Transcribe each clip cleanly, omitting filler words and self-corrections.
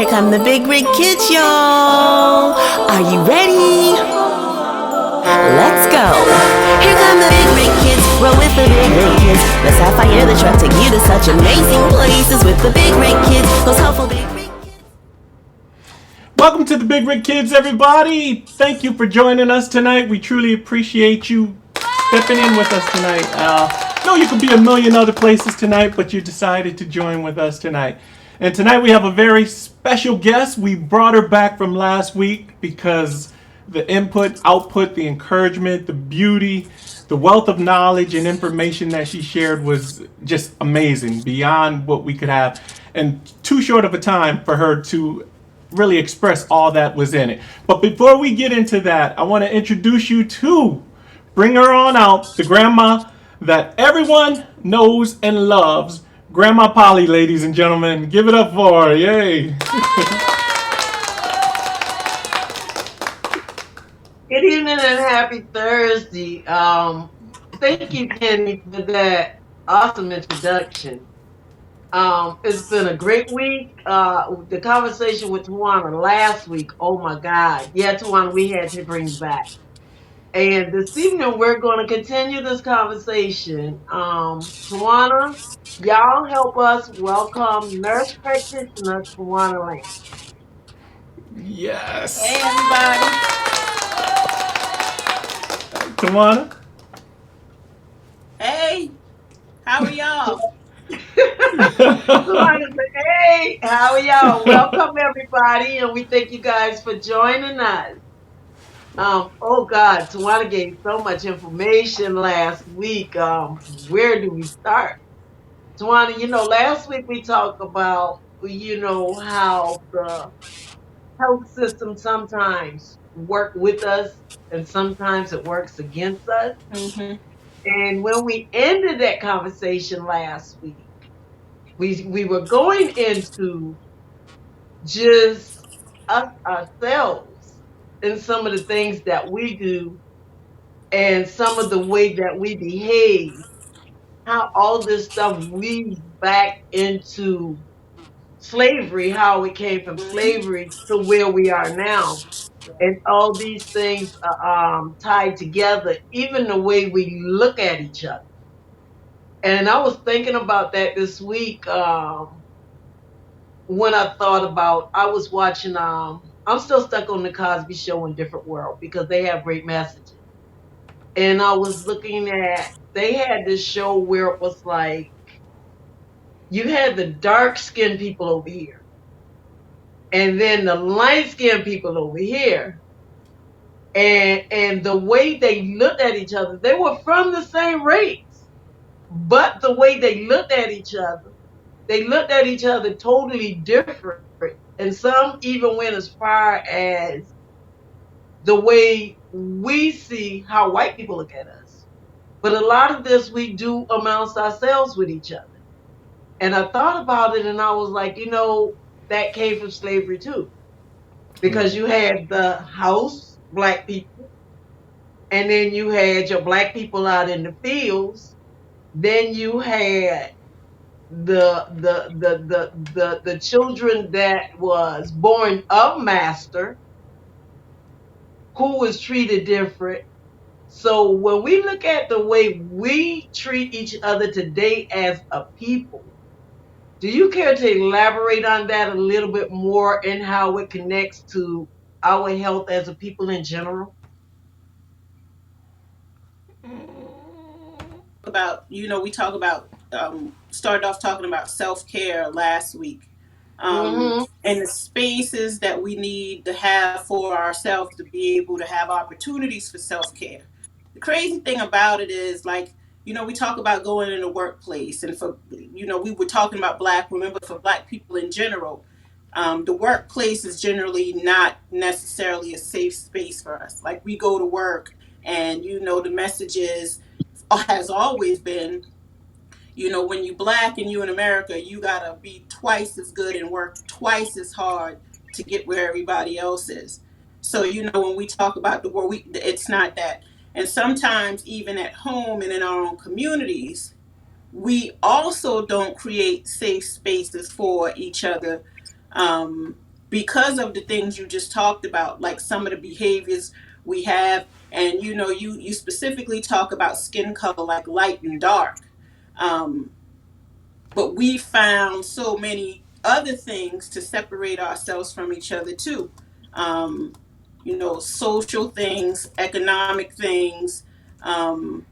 Here come the Big Rig Kids, y'all. Are you ready? Let's go. Here come the Big Rig Kids. Roll with the Big Rig Kids. Let's have fire the truck, take you to such amazing places with the Big Rig Kids. Those helpful Big Rig Kids. Welcome to the Big Rig Kids, everybody. Thank you for joining us tonight. We truly appreciate you stepping in with us tonight. No, you could be a million other places tonight, but you decided to join with us tonight. And tonight we have a very special guest. We brought her back from last week because the input, output, the encouragement, the beauty, the wealth of knowledge and information that she shared was just amazing, beyond what we could have, and too short of a time for her to really express all that was in it. But before we get into that, I want to introduce you to, bring her on out, the grandma that everyone knows and loves, Grandma Polly, ladies and gentlemen. Give it up for her. Yay. Good evening and happy Thursday. Thank you, Kenny, for that awesome introduction. It's been a great week. The conversation with Tawana last week, oh my God. Yeah, Tawana, we had to bring you back. And this evening, we're going to continue this conversation. Tawana, y'all help us welcome nurse practitioner Tawana Lane. Yes. Hey everybody. Tawana. Hey, how are y'all? Tawana said, hey, how are y'all? Welcome everybody, and we thank you guys for joining us. Oh God, Tawana gave so much information last week. Where do we start? Tawana, last week we talked about, how the health system sometimes work with us and sometimes it works against us. Mm-hmm. And when we ended that conversation last week, we were going into just us ourselves and some of the things that we do and some of the way that we behave, how all this stuff weaves back into slavery, how it came from slavery to where we are now. And all these things are tied together, even the way we look at each other. And I was thinking about that this week when I was watching, I'm still stuck on the Cosby Show in Different World because they have great messages. And I was looking at, they had this show where it was like, you had the dark skinned people over here, and then the light skinned people over here. And the way they looked at each other, they were from the same race, but the way they looked at each other totally different. And some even went as far as the way we see how white people look at us. But a lot of this we do amongst ourselves with each other. And I thought about it and I was like, that came from slavery too. Because you had the house black people, and then you had your black people out in the fields. Then you had the children that was born of master who was treated different. So when we look at the way we treat each other today as a people, do you care to elaborate on that a little bit more and how it connects to our health as a people in general? We talk about started off talking about self-care last week. Mm-hmm. And the spaces that we need to have for ourselves to be able to have opportunities for self-care. The crazy thing about it is, like, we talk about going in the workplace, and we were talking about black women, but for black people in general, the workplace is generally not necessarily a safe space for us. Like, we go to work, and the message is, has always been, when you black and you in America, you gotta be twice as good and work twice as hard to get where everybody else is. So, when we talk about the world, it's not that. And sometimes even at home and in our own communities, we also don't create safe spaces for each other. because of the things you just talked about, like some of the behaviors we have. And you specifically talk about skin color, like light and dark. Um, but we found so many other things to separate ourselves from each other too. Um, social things, economic things, um,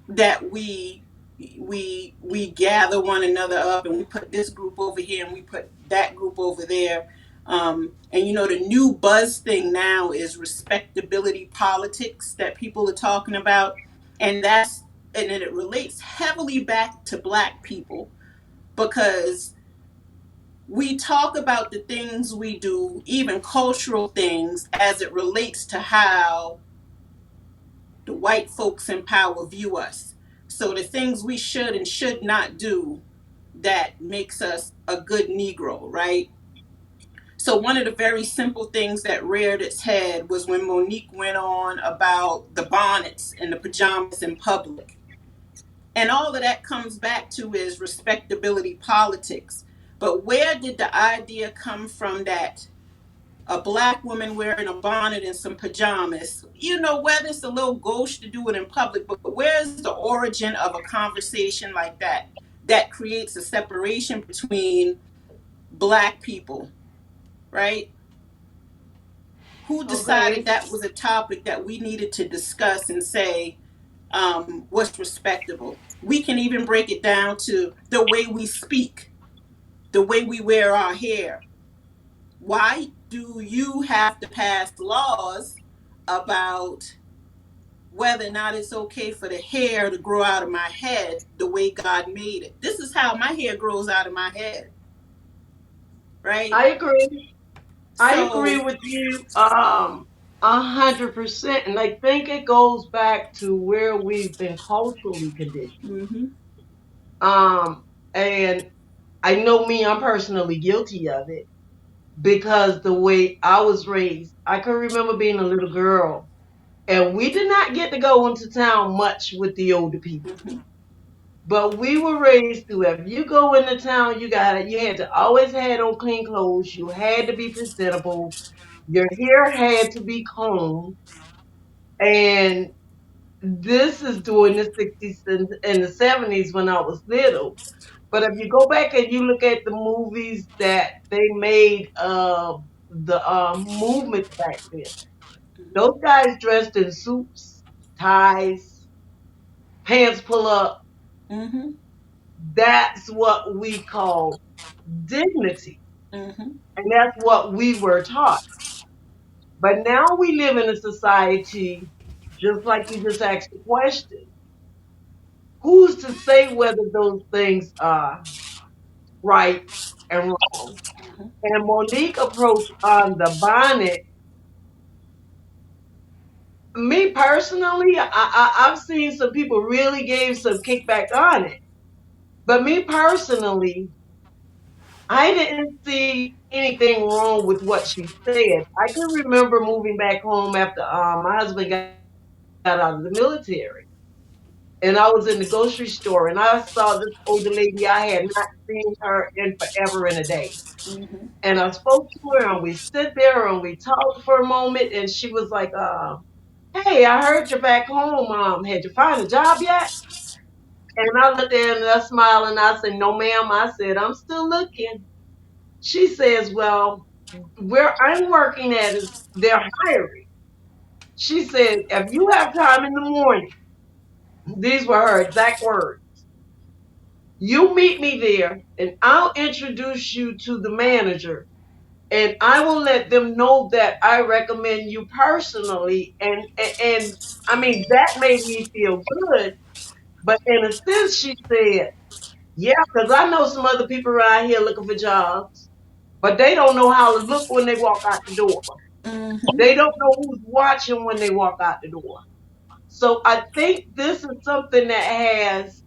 that we gather one another up, and we put this group over here and we put that group over there. And the new buzz thing now is respectability politics that people are talking about, and it relates heavily back to Black people, because we talk about the things we do, even cultural things, as it relates to how the white folks in power view us. So the things we should and should not do that makes us a good Negro, right? So one of the very simple things that reared its head was when Monique went on about the bonnets and the pajamas in public. And all of that comes back to is respectability politics. But where did the idea come from that a Black woman wearing a bonnet and some pajamas, whether it's a little gauche to do it in public, but where's the origin of a conversation like that creates a separation between Black people, right? Who decided Okay. that was a topic that we needed to discuss and say, what's respectable? We can even break it down to the way we speak, the way we wear our hair. Why do you have to pass laws about whether or not it's okay for the hair to grow out of my head the way God made it? This is how my hair grows out of my head, right? I agree. I agree So, with you 100%. And I think it goes back to where we've been culturally conditioned. mhm, Um, and I know me, I'm personally guilty of it because the way I was raised, I can remember being a little girl and we did not get to go into town much with the older people. mhm, But we were raised to, if you go into town, you had to always had on clean clothes. You had to be presentable. Your hair had to be combed. And this is during the 60s and the 70s when I was little. But if you go back and you look at the movies that they made of the movement back then, those guys dressed in suits, ties, pants pull up. mhm, That's what we call dignity. mhm, And that's what we were taught. But now we live in a society, just like you just asked the question, who's to say whether those things are right and wrong? mhm, And Monique approach on the bonnet, me personally, I've seen some people really gave some kickback on it. But me personally, I didn't see anything wrong with what she said. I can remember moving back home after my husband got out of the military. And I was in the grocery store and I saw this older lady. I had not seen her in forever and a day. mhm, And I spoke to her and we stood there and we talked for a moment and she was like, hey, I heard you're back home. Had you found a job yet? And I looked at her and I smiled and I said, no, ma'am. I said, I'm still looking. She says, well, where I'm working at is they're hiring. She said, if you have time in the morning, these were her exact words. You meet me there and I'll introduce you to the manager and I will let them know that I recommend you personally. And I mean, that made me feel good. But in a sense, she said, yeah, because I know some other people around here looking for jobs, but they don't know how to look when they walk out the door. mhm, They don't know who's watching when they walk out the door. So I think this is something that has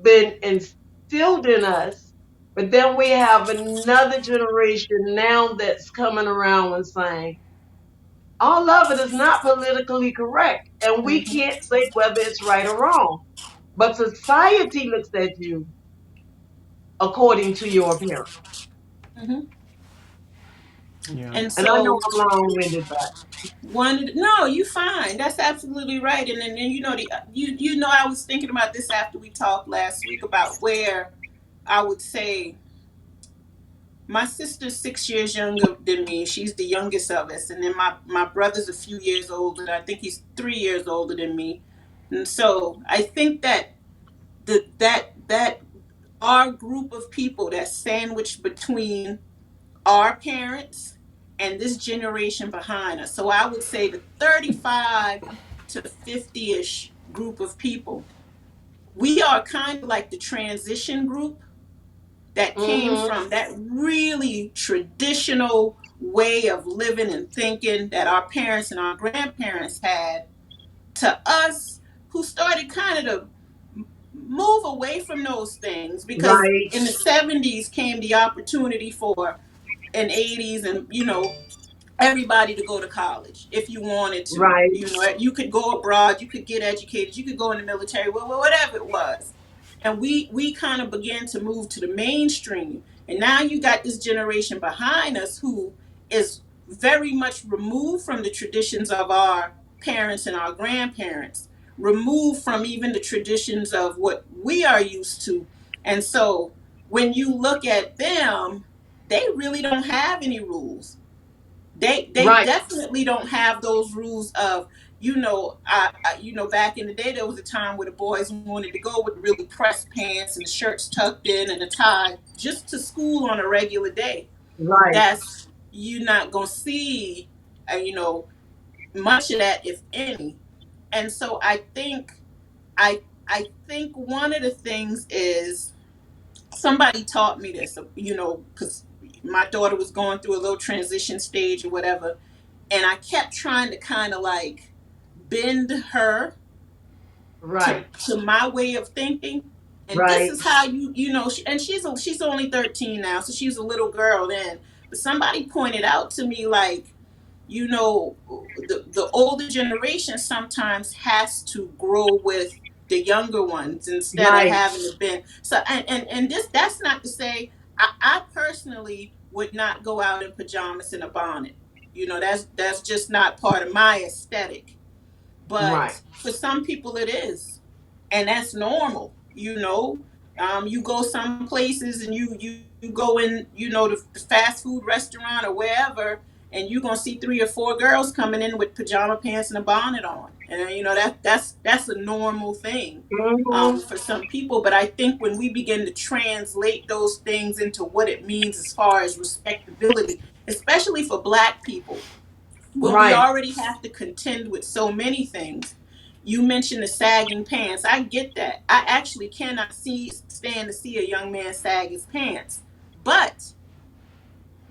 been instilled in us, but then we have another generation now that's coming around and saying, all of it is not politically correct. And we mhm, can't say whether it's right or wrong. But society looks at you according to your appearance. mhm. Yeah. And And I know so I'm long-winded, but no, you fine. That's absolutely right. And then you know you know I was thinking about this after we talked last week about where I would say my sister's 6 years younger than me. She's the youngest of us, and then my brother's a few years older. I think he's 3 years older than me. And so I think that that our group of people that's sandwiched between our parents and this generation behind us. So I would say the 35 to 50-ish group of people. We are kind of like the transition group that came mm-hmm. from that really traditional way of living and thinking that our parents and our grandparents had to us who started kind of move away from those things because Right, in the 70s came the opportunity for an 80s and everybody to go to college if you wanted to. right, You could go abroad, you could get educated, you could go in the military, whatever it was. And we kind of began to move to the mainstream. And now you got this generation behind us who is very much removed from the traditions of our parents and our grandparents, removed from even the traditions of what we are used to. And so when you look at them, they really don't have any rules. They right. definitely don't have those rules of back in the day there was a time where the boys wanted to go with really pressed pants and the shirts tucked in and a tie just to school on a regular day. Right, That's you not gonna see uh, you know much of that, if any. And so I think one of the things is somebody taught me this, because my daughter was going through a little transition stage or whatever, and I kept trying to kind of like bend her to right, to my way of thinking. And this right, is how and she's only 13 now, so she was a little girl then. But somebody pointed out to me like, the older generation sometimes has to grow with the younger ones instead of right. having to bend. So and this that's not to say I personally would not go out in pajamas and a bonnet. That's just not part of my aesthetic. Right. But for some people it is, and that's normal. You go some places and you go in, the fast food restaurant or wherever, and you're gonna see 3 or 4 girls coming in with pajama pants and a bonnet on, and that's a normal thing Mm-hmm. for some people. But I think when we begin to translate those things into what it means as far as respectability, especially for Black people, when we Right. already have to contend with so many things. You mentioned the sagging pants. I get that. I actually cannot stand to see a young man sag his pants. But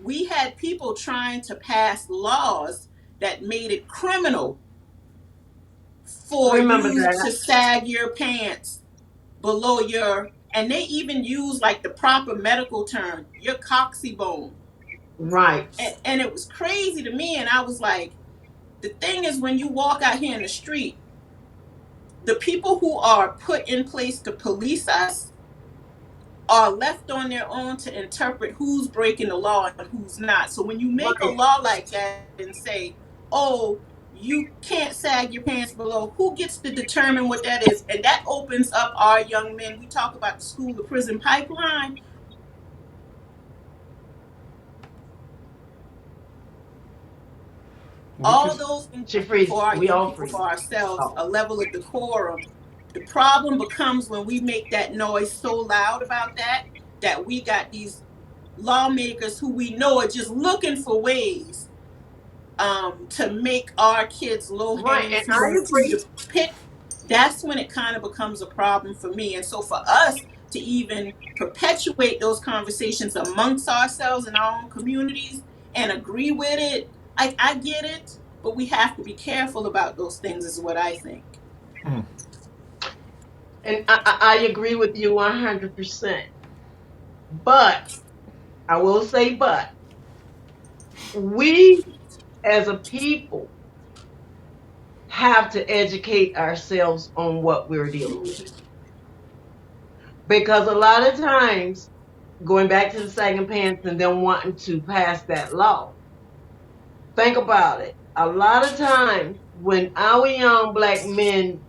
we had people trying to pass laws that made it criminal for Remember you that. to sag your pants below and they even use like the proper medical term, your coccyx bone. Right. And it was crazy to me. And I was like, the thing is, when you walk out here in the street, the people who are put in place to police us are left on their own to interpret who's breaking the law and who's not. So when you make a Right. law like that and say, oh, you can't sag your pants below, who gets to determine what that is? And that opens up our young men. We talk about the school to prison pipeline. We All just those things She freeze. for our We young all people, freeze. for ourselves, Oh. a level of decorum. The problem becomes when we make that noise so loud about that we got these lawmakers who we know are just looking for ways to make our kids low Right. hanging And fruit I and fruit agree. to pick. That's when it kind of becomes a problem for me. And so for us to even perpetuate those conversations amongst ourselves in our own communities and agree with it, I get it, but we have to be careful about those things, is what I think. And I agree with you 100%. But I will say, but we as a people have to educate ourselves on what we're dealing with. Because a lot of times, going back to the sagging pants and them wanting to pass that law, Think about it. A lot of times when our young black men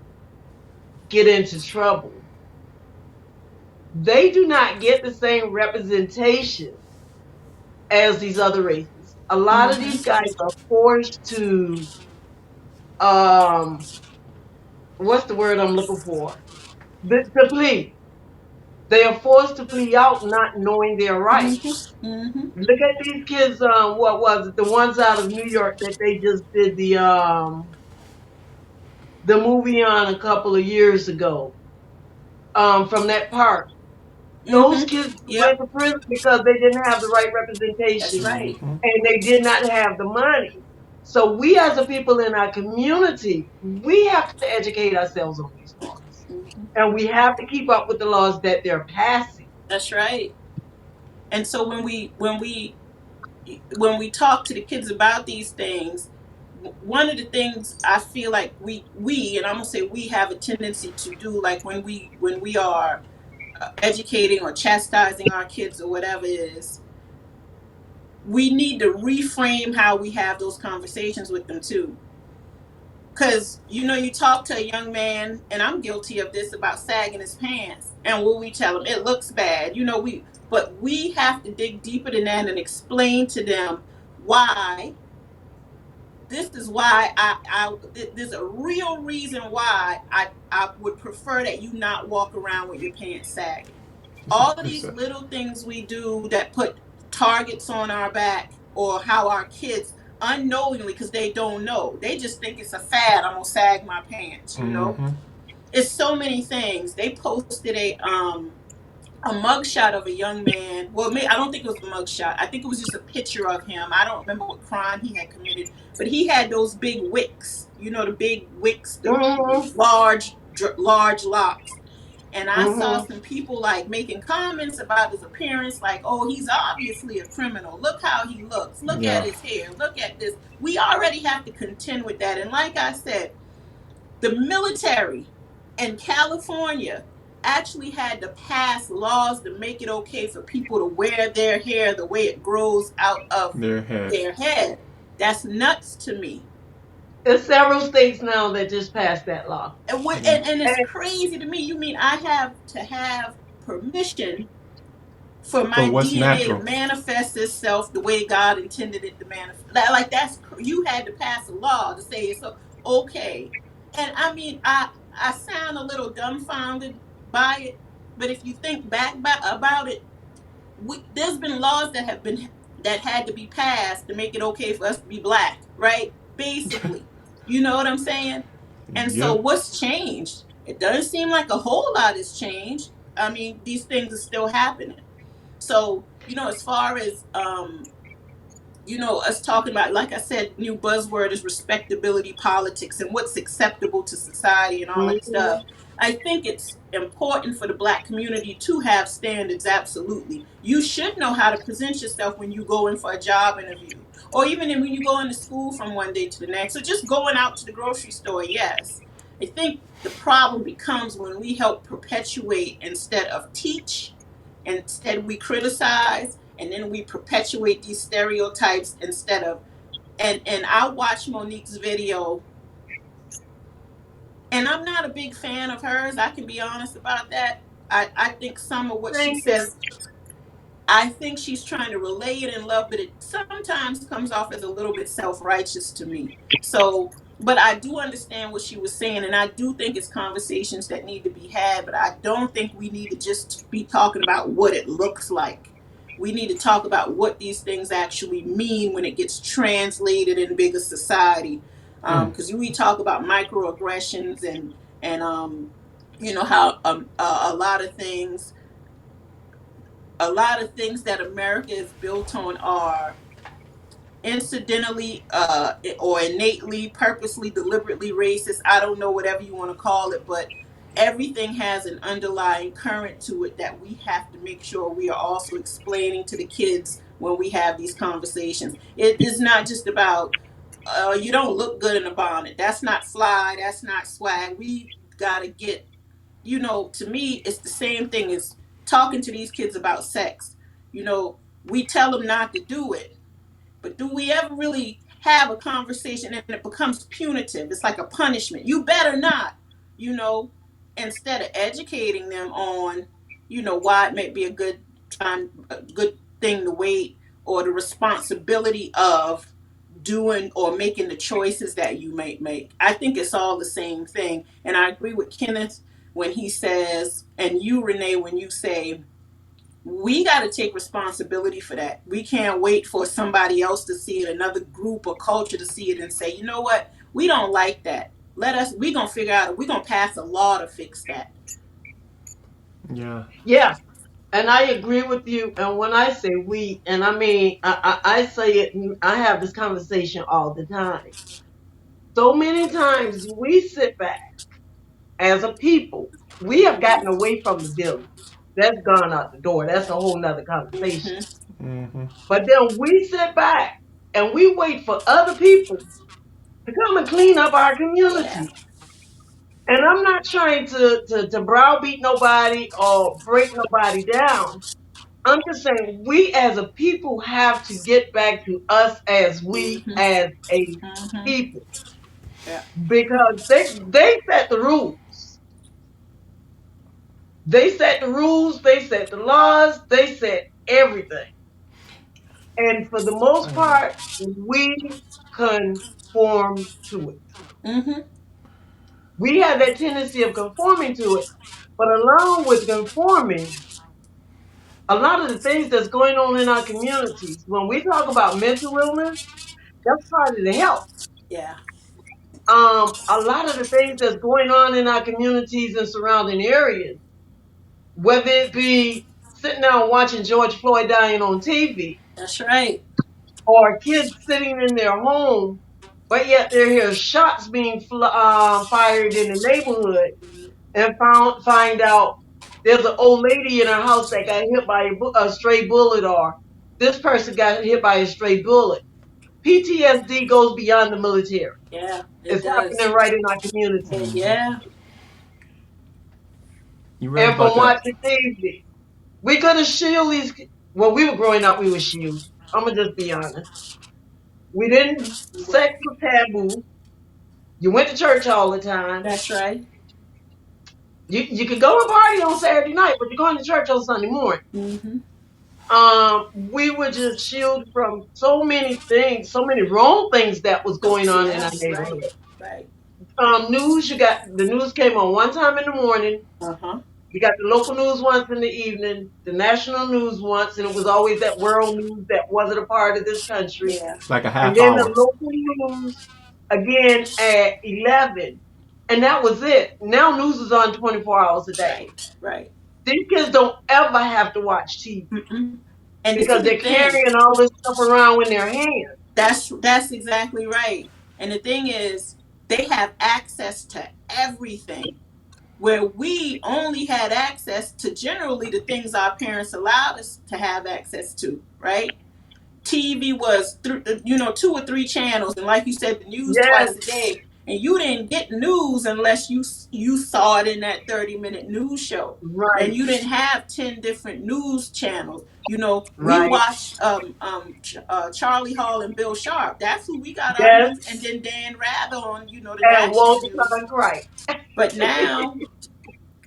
get into trouble, they do not get the same representation as these other races. A lot of these Mm-hmm. guys are forced to um what's the word I'm looking for? To plea. They are forced to plea out not knowing their rights. Mm-hmm. Mm-hmm. Look at these kids, what was it? The ones out of New York that they just did the movie on a couple of years ago, from that park. Those Mm-hmm. kids went Yep. to prison because they didn't have the right That's representation right. Mm-hmm. and they did not have the money. So we as a people in our community, we have to educate ourselves on these laws. Mm-hmm. And we have to keep up with the laws that they're passing. That's right. And so when we talk to the kids about these things, one of the things I feel like we and I'm gonna say we have a tendency to do, like when we are educating or chastising our kids or whatever it is, we need to reframe how we have those conversations with them too. Because you talk to a young man, and I'm guilty of this, about sagging his pants, and will we tell him it looks bad? But we have to dig deeper than that and explain to them why. This is why there's a real reason why I would prefer that you not walk around with your pants sagging. All of these little things we do that put targets on our back, or how our kids unknowingly, because they don't know, they just think it's a fad, I'm gonna sag my pants. Mm-hmm. It's so many things. They posted a mugshot of a young man. Well, I don't think it was a mugshot. I think it was just a picture of him. I don't remember what crime he had committed, but he had those big wicks. The big wicks, the Mm-hmm. large locks. And I saw Mm-hmm. some people like making comments about his appearance, like, "Oh, he's obviously a criminal. Look how he looks. Look at Yeah. his hair. Look at this." We already have to contend with that. And like I said, the military in California actually had to pass laws to make it okay for people to wear their hair the way it grows out of Their head. their head. That's nuts to me. There's several states now that just passed that law. And it's And crazy to me. You mean I have to have permission for For my what's DNA to natural. manifest itself the way God intended it to manifest? Like you had to pass a law to say it's okay. And I mean, I sound a little dumbfounded by it, but if you think back about it, there's been laws that had to be passed to make it okay for us to be black, right? Basically, you know what I'm saying? And so, Yep. what's changed? It doesn't seem like a whole lot has changed. I mean, these things are still happening. So, as far as us talking about, like I said, new buzzword is respectability politics and what's acceptable to society and all that mhm. stuff. I think it's important for the black community to have standards. Absolutely. You should know how to present yourself when you go in for a job interview, or even when you go into school from one day to the next, or just going out to the grocery store. Yes. I think the problem becomes when we help perpetuate instead of teach. Instead, we criticize, and then we perpetuate these stereotypes instead of. And I watched Monique's video, and I'm not a big fan of hers. I can be honest about that. I think some of what she Thank you. says, I think she's trying to relay it in love, but it sometimes comes off as a little bit self-righteous to me. So, but I do understand what she was saying, and I do think it's conversations that need to be had, but I don't think we need to just be talking about what it looks like. We need to talk about what these things actually mean when it gets translated in bigger society. Mm. Because we talk about microaggressions and how a lot of things that America is built on are incidentally or innately, purposely, deliberately racist. I don't know, whatever you want to call it, but everything has an underlying current to it that we have to make sure we are also explaining to the kids when we have these conversations. It is not just about you don't look good in a bonnet. That's not fly. That's not swag. We gotta get, to me, it's the same thing as talking to these kids about sex. We tell them not to do it, but do we ever really have a conversation and it becomes punitive. It's like a punishment. You better not, you know, instead of educating them on, why it may be a good time, a good thing to wait, or the responsibility of doing or making the choices that you might make. I think it's all the same thing. And I agree with Kenneth when he says, and you, Renee, when you say, we got to take responsibility for that. We can't wait for somebody else to see it, another group or culture to see it and say, you know what, we don't like that. We're going to figure out, we're going to pass a law to fix that. Yeah. Yeah. And I agree with you. And when I say we, and I mean, I say it, I have this conversation all the time. So many times we sit back as a people, we have gotten away from the village. That's gone out the door. That's a whole nother conversation. Mm-hmm. But then we sit back and we wait for other people to come and clean up our Yeah, community. And I'm not trying to browbeat nobody or break nobody down. I'm just saying we as a people have to get back to us as we as a people yeah, because they set the rules. They set the rules, they set the laws, they set everything. And for the most part, we conform to it. We have that tendency of conforming to it. But along with conforming, a lot of the things that's going on in our communities, when we talk about mental illness, that's part of the health. yeah, A lot of the things that's going on in our communities and surrounding areas, whether it be sitting down watching George Floyd dying on TV, that's right. or kids sitting in their home, but yet there hear shots being fired in the neighborhood, and find out there's an old lady in her house that got hit by a stray bullet, or this person got hit by a stray bullet. PTSD goes beyond the military. Yeah, it It's does. happening right in our community. Yeah, You're right And about from that. watching TV, we could have shielded these. When we were growing up, we were shielded. I'm gonna just be honest. We didn't. Sex was taboo. You went to church all the time. that's right. You could go and party on Saturday night, but you're going to church on Sunday morning. We were just shielded from so many things, so many wrong things that was going on in Yeah, our right, neighborhood. right. News, you got the news came on one time in the morning. Uh-huh. You got the local news once in the evening, the national news once, and it was always that world news that wasn't a part of this country. Yeah, It's like a And half then the hour. local news again at 11. And that was it. Now news is on 24 hours a day. right, right. These kids don't ever have to watch TV And this is because the they're thing. carrying all this stuff around in their hands. That's exactly right. And the thing is, they have access to everything, where we only had access to generally the things our parents allowed us to have access to, right? TV was, 2 or 3 channels, and like you said, the news Yes, twice a day. And you didn't get news unless you saw it in that 30-minute news show. right, And you didn't have 10 different news channels. We right. watched Charlie Hall and Bill Sharp. That's who we got our Yes, news, and then Dan Rather on the and national Walter news. Cronkite. But now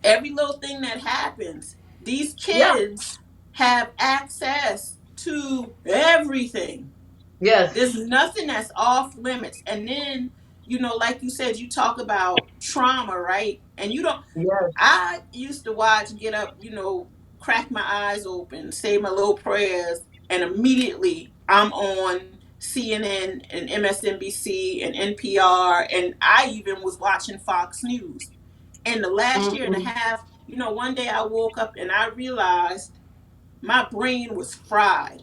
every little thing that happens, these Yeah, kids have access to everything. yes, There's nothing that's off limits. And then, like you said, you talk about trauma, right? And yes. I used to watch, get up, crack my eyes open, say my little prayers, and immediately I'm on CNN and MSNBC and NPR, and I even was watching Fox News. In the last year and a Mm-hmm, half, one day I woke up and I realized my brain was fried.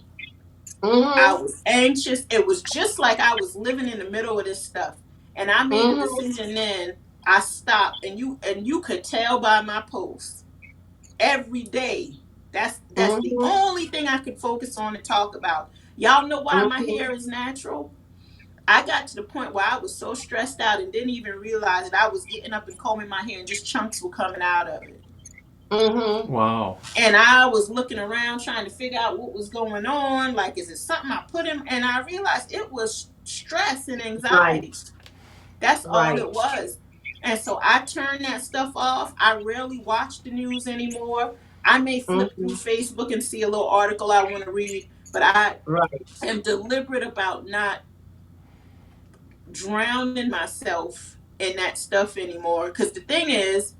I mm-hmm, was anxious. It was just like I was living in the middle of this stuff. And I made a mm-hmm, decision then. I stopped, and you could tell by my posts every day. That's the mm-hmm, only thing I could focus on and talk about. Y'all know why my mm-hmm, hair is natural? I got to the point where I was so stressed out and didn't even realize that I was getting up and combing my hair and just chunks were coming out of it. mm-hmm. Wow. And I was looking around trying to figure out what was going on. Like, is it something I put in? And I realized it was stress and Right. anxiety. That's all Right. it was. And so I turned that stuff off. I rarely watch the news anymore. I may flip through Hmm. Facebook and see a little article I want to read, but I Right. am deliberate about not drowning myself in that stuff anymore. Because the thing is,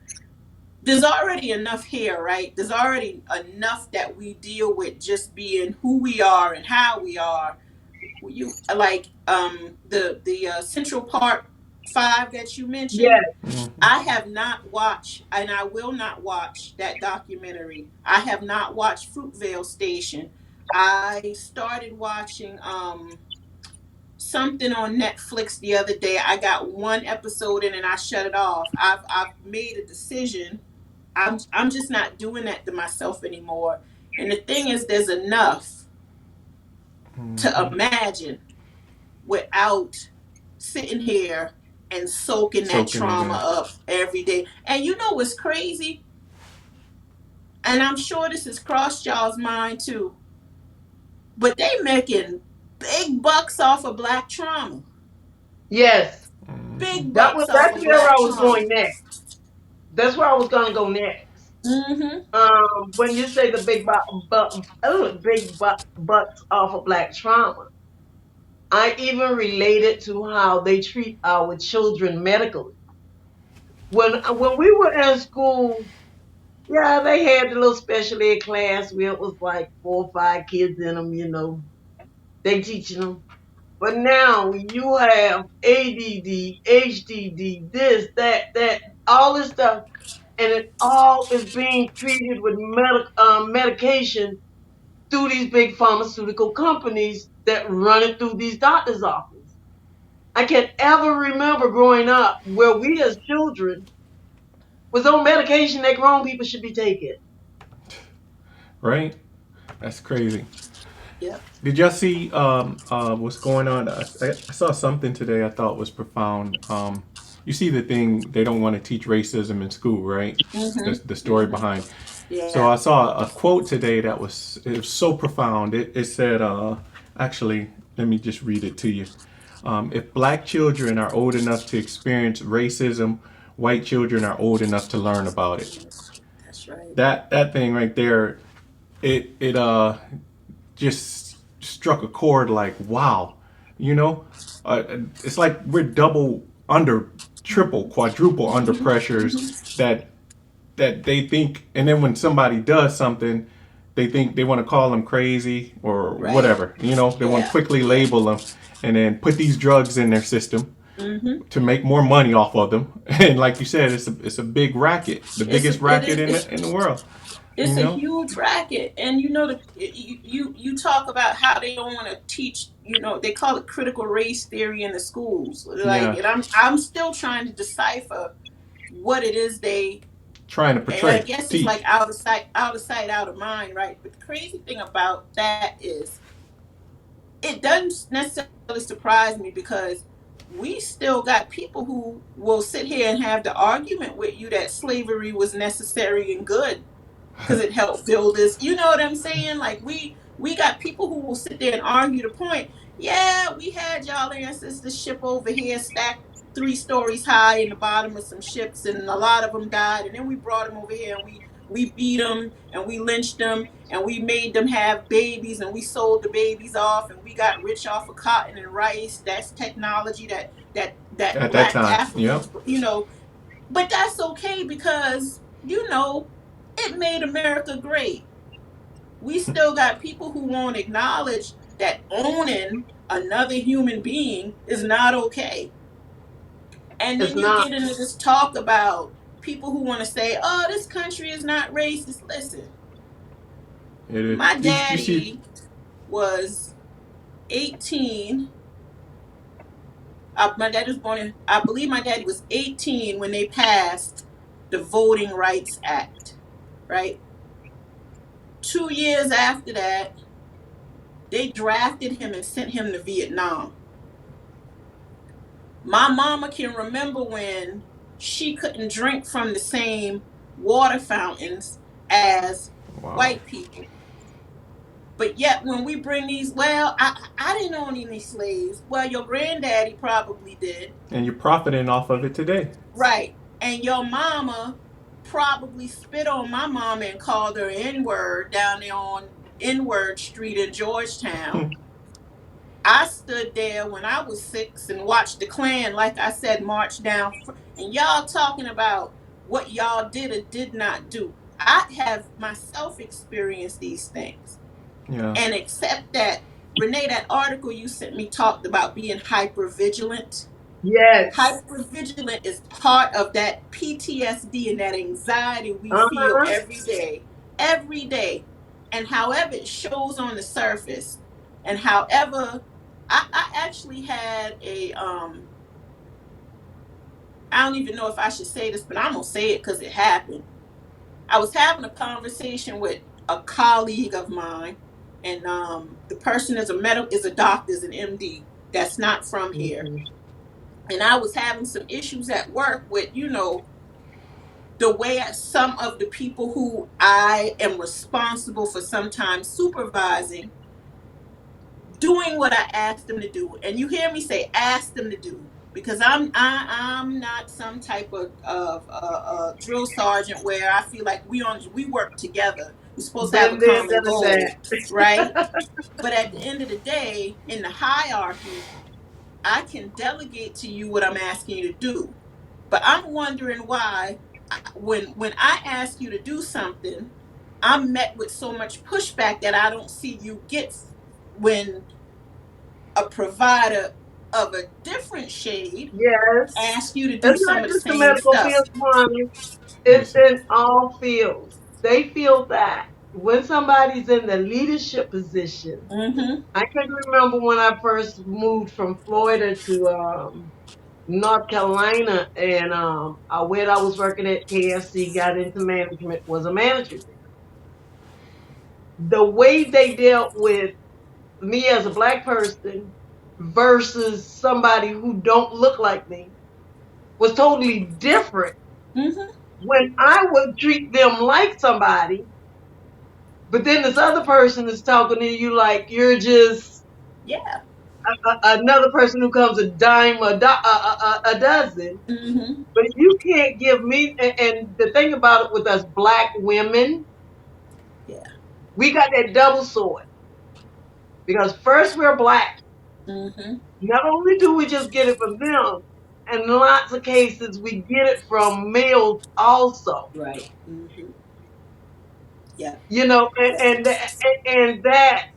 there's already enough here, right? There's already enough that we deal with just being who we are and how we are. You like the Central Park 5 that you mentioned. Yes. I have not watched, and I will not watch that documentary. I have not watched Fruitvale Station. I started watching something on Netflix the other day. I got one episode in and I shut it off. I've made a decision. I'm just not doing that to myself anymore. And the thing is, there's enough to imagine without sitting here and soaking that Soaking it trauma in. up every day. And you know what's crazy? And I'm sure this has crossed y'all's mind too. But they making big bucks off of black trauma. Yes. Big bucks off That's of where I black was trauma. going next. That's where I was gonna go next. Mm-hmm. When you say the bucks off of black trauma, I even related to how they treat our children medically. When we were in school, yeah, they had the little special ed class where it was like 4 or 5 kids in them. They teaching them. But now you have ADD, HDD, this, that, all this stuff, and it all is being treated with medication through these big pharmaceutical companies that run it through these doctors' offices. I can't ever remember growing up where we as children was on medication that grown people should be taking. Right? That's crazy. Yep. Did y'all see what's going on? I saw something today I thought was profound. You see the thing, they don't want to teach racism in school, right? The Mm-hmm. story Mm-hmm. behind. So Yeah. I saw a quote today that was so profound. It said, actually, let me just read it to you. If black children are old enough to experience racism, white children are old enough to learn about it. That's right. That thing right there, it just struck a chord. Like, wow, you know, it's like we're double under, triple, quadruple under pressures that they think, and then when somebody does something, they think they want to call them crazy or Right. whatever. They want to Yeah. quickly Yeah. label them and then put these drugs in their system Mm-hmm. to make more money off of them. And like you said, it's a big racket, the biggest It racket in is. the world. You It's a know, huge racket, and you talk about how they don't want to teach. They call it critical race theory in the schools. Like, yeah, and I'm still trying to decipher what it is they. trying to And I portray, guess it's like teach. out of sight, out of mind, right? But the crazy thing about that is, it doesn't necessarily surprise me because we still got people who will sit here and have the argument with you that slavery was necessary and good because it helped build this. You know what I'm saying? Like we got people who will sit there and argue the point. Yeah, we had y'all ancestors ship over here stacked 3 stories high in the bottom of some ships, and a lot of them died. And then we brought them over here and we beat them and we lynched them and we made them have babies and we sold the babies off and we got rich off of cotton and rice. That's technology that At that black time, yep. Africans, but that's okay because it made America great. We still got people who won't acknowledge that owning another human being is not okay. And It's then you not. get into this talk about people who want to say, oh, this country is not racist. Listen, It is. my You see, daddy was 18. My dad was born in, I believe my daddy was 18 when they passed the Voting Rights Act, right? 2 years after that, they drafted him and sent him to Vietnam. My mama can remember when she couldn't drink from the same water fountains as wow. white people. But yet when we bring these, well, I didn't own any slaves. Well, your granddaddy probably did. And you're profiting off of it today. Right. And your mama probably spit on my mama and called her N-word down there on N-word Street in Georgetown. I stood there when I was 6 and watched the Klan, like I said, march down. And y'all talking about what y'all did or did not do. I have myself experienced these things. Yeah. And accept that, Renee, that article you sent me talked about being hyper vigilant. Yes. Hypervigilant is part of that PTSD and that anxiety we feel every day. And however it shows on the surface, and however I actually had I don't even know if I should say this, but I'm gonna say it because it happened. I was having a conversation with a colleague of mine, and the person is a doctor, is an MD that's not from here. And I was having some issues at work with, the way some of the people who I am responsible for sometimes supervising, doing what I asked them to do. And you hear me say ask them to do, because I'm not some type of drill sergeant where I feel like we work together. We're supposed to have a common goal, right? But at the end of the day, in the hierarchy, I can delegate to you what I'm asking you to do. But I'm wondering why, when I ask you to do something, I'm met with so much pushback that I don't see you get when a provider of a different shade asks you to do some of the same stuff. It's in all fields. They feel that when somebody's in the leadership position, I can remember when I first moved from Florida to North Carolina, and when I was working at KFC, got into management, was a manager there. The way they dealt with me as a Black person versus somebody who don't look like me was totally different. When I would treat them like somebody, but then this other person is talking to you like you're just another person who comes a dime a dozen. But you can't give me, and the thing about it with us Black women, we got that double sword. Because first we're Black. Not only do we just get it from them, in lots of cases we get it from males also. Right. Yeah. And that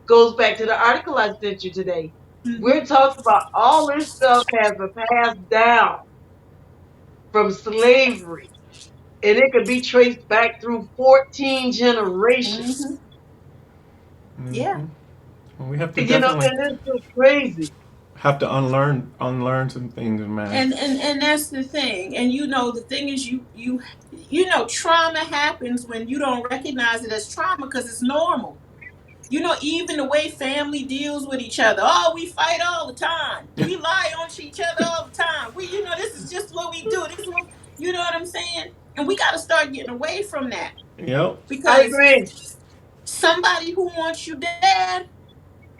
goes back to the article I sent you today. We're talking about all this stuff has been passed down from slavery, and it could be traced back through 14 generations. Yeah. Well, we have to definitely, and it's just crazy. Have to unlearn some things, man. And that's the thing. And the thing is, trauma happens when you don't recognize it as trauma because it's normal. Even the way family deals with each other. Oh, we fight all the time. We lie on each other all the time. This is just what we do. This is what, you know what I'm saying? And we got to start getting away from that. Yep. Because I agree. Somebody who wants you dead,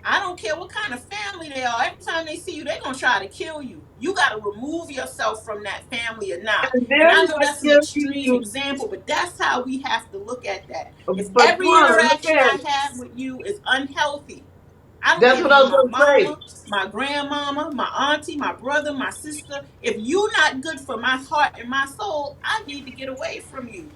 I don't care what kind of family they are. Every time they see you, they're going to try to kill you. You got to remove yourself from that family or not. And I know that's an extreme example, but that's how we have to look at that. If every interaction I have with you is unhealthy, I don't care if my mama, my grandmama, my auntie, my brother, my sister. If you're not good for my heart and my soul, I need to get away from you.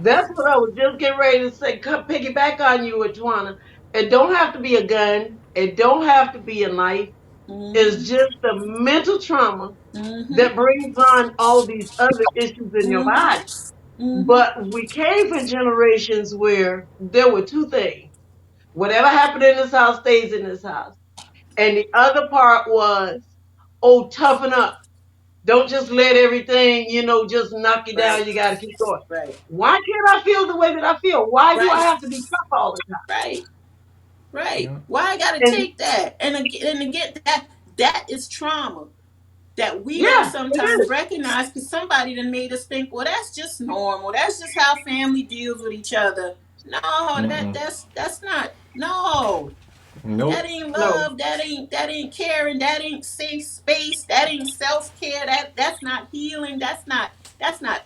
That's what I was just getting ready to say. Piggyback on you, Atwana. It don't have to be a gun. It don't have to be a knife. It's just the mental trauma that brings on all these other issues in your body. But we came from generations where there were two things. Whatever happened in this house stays in this house. And the other part was, toughen up. Don't just let everything, just knock you down. You got to keep going. Right. Why can't I feel the way that I feel? Why do I have to be tough all the time? Right. Yeah. Why I got to take that? And again, that is trauma that we don't sometimes recognize because somebody done made us think, well, that's just normal. That's just how family deals with each other. No, that's not. No. Nope. That ain't No. love. That ain't caring. That ain't safe space. That ain't self-care. That's not healing. That's not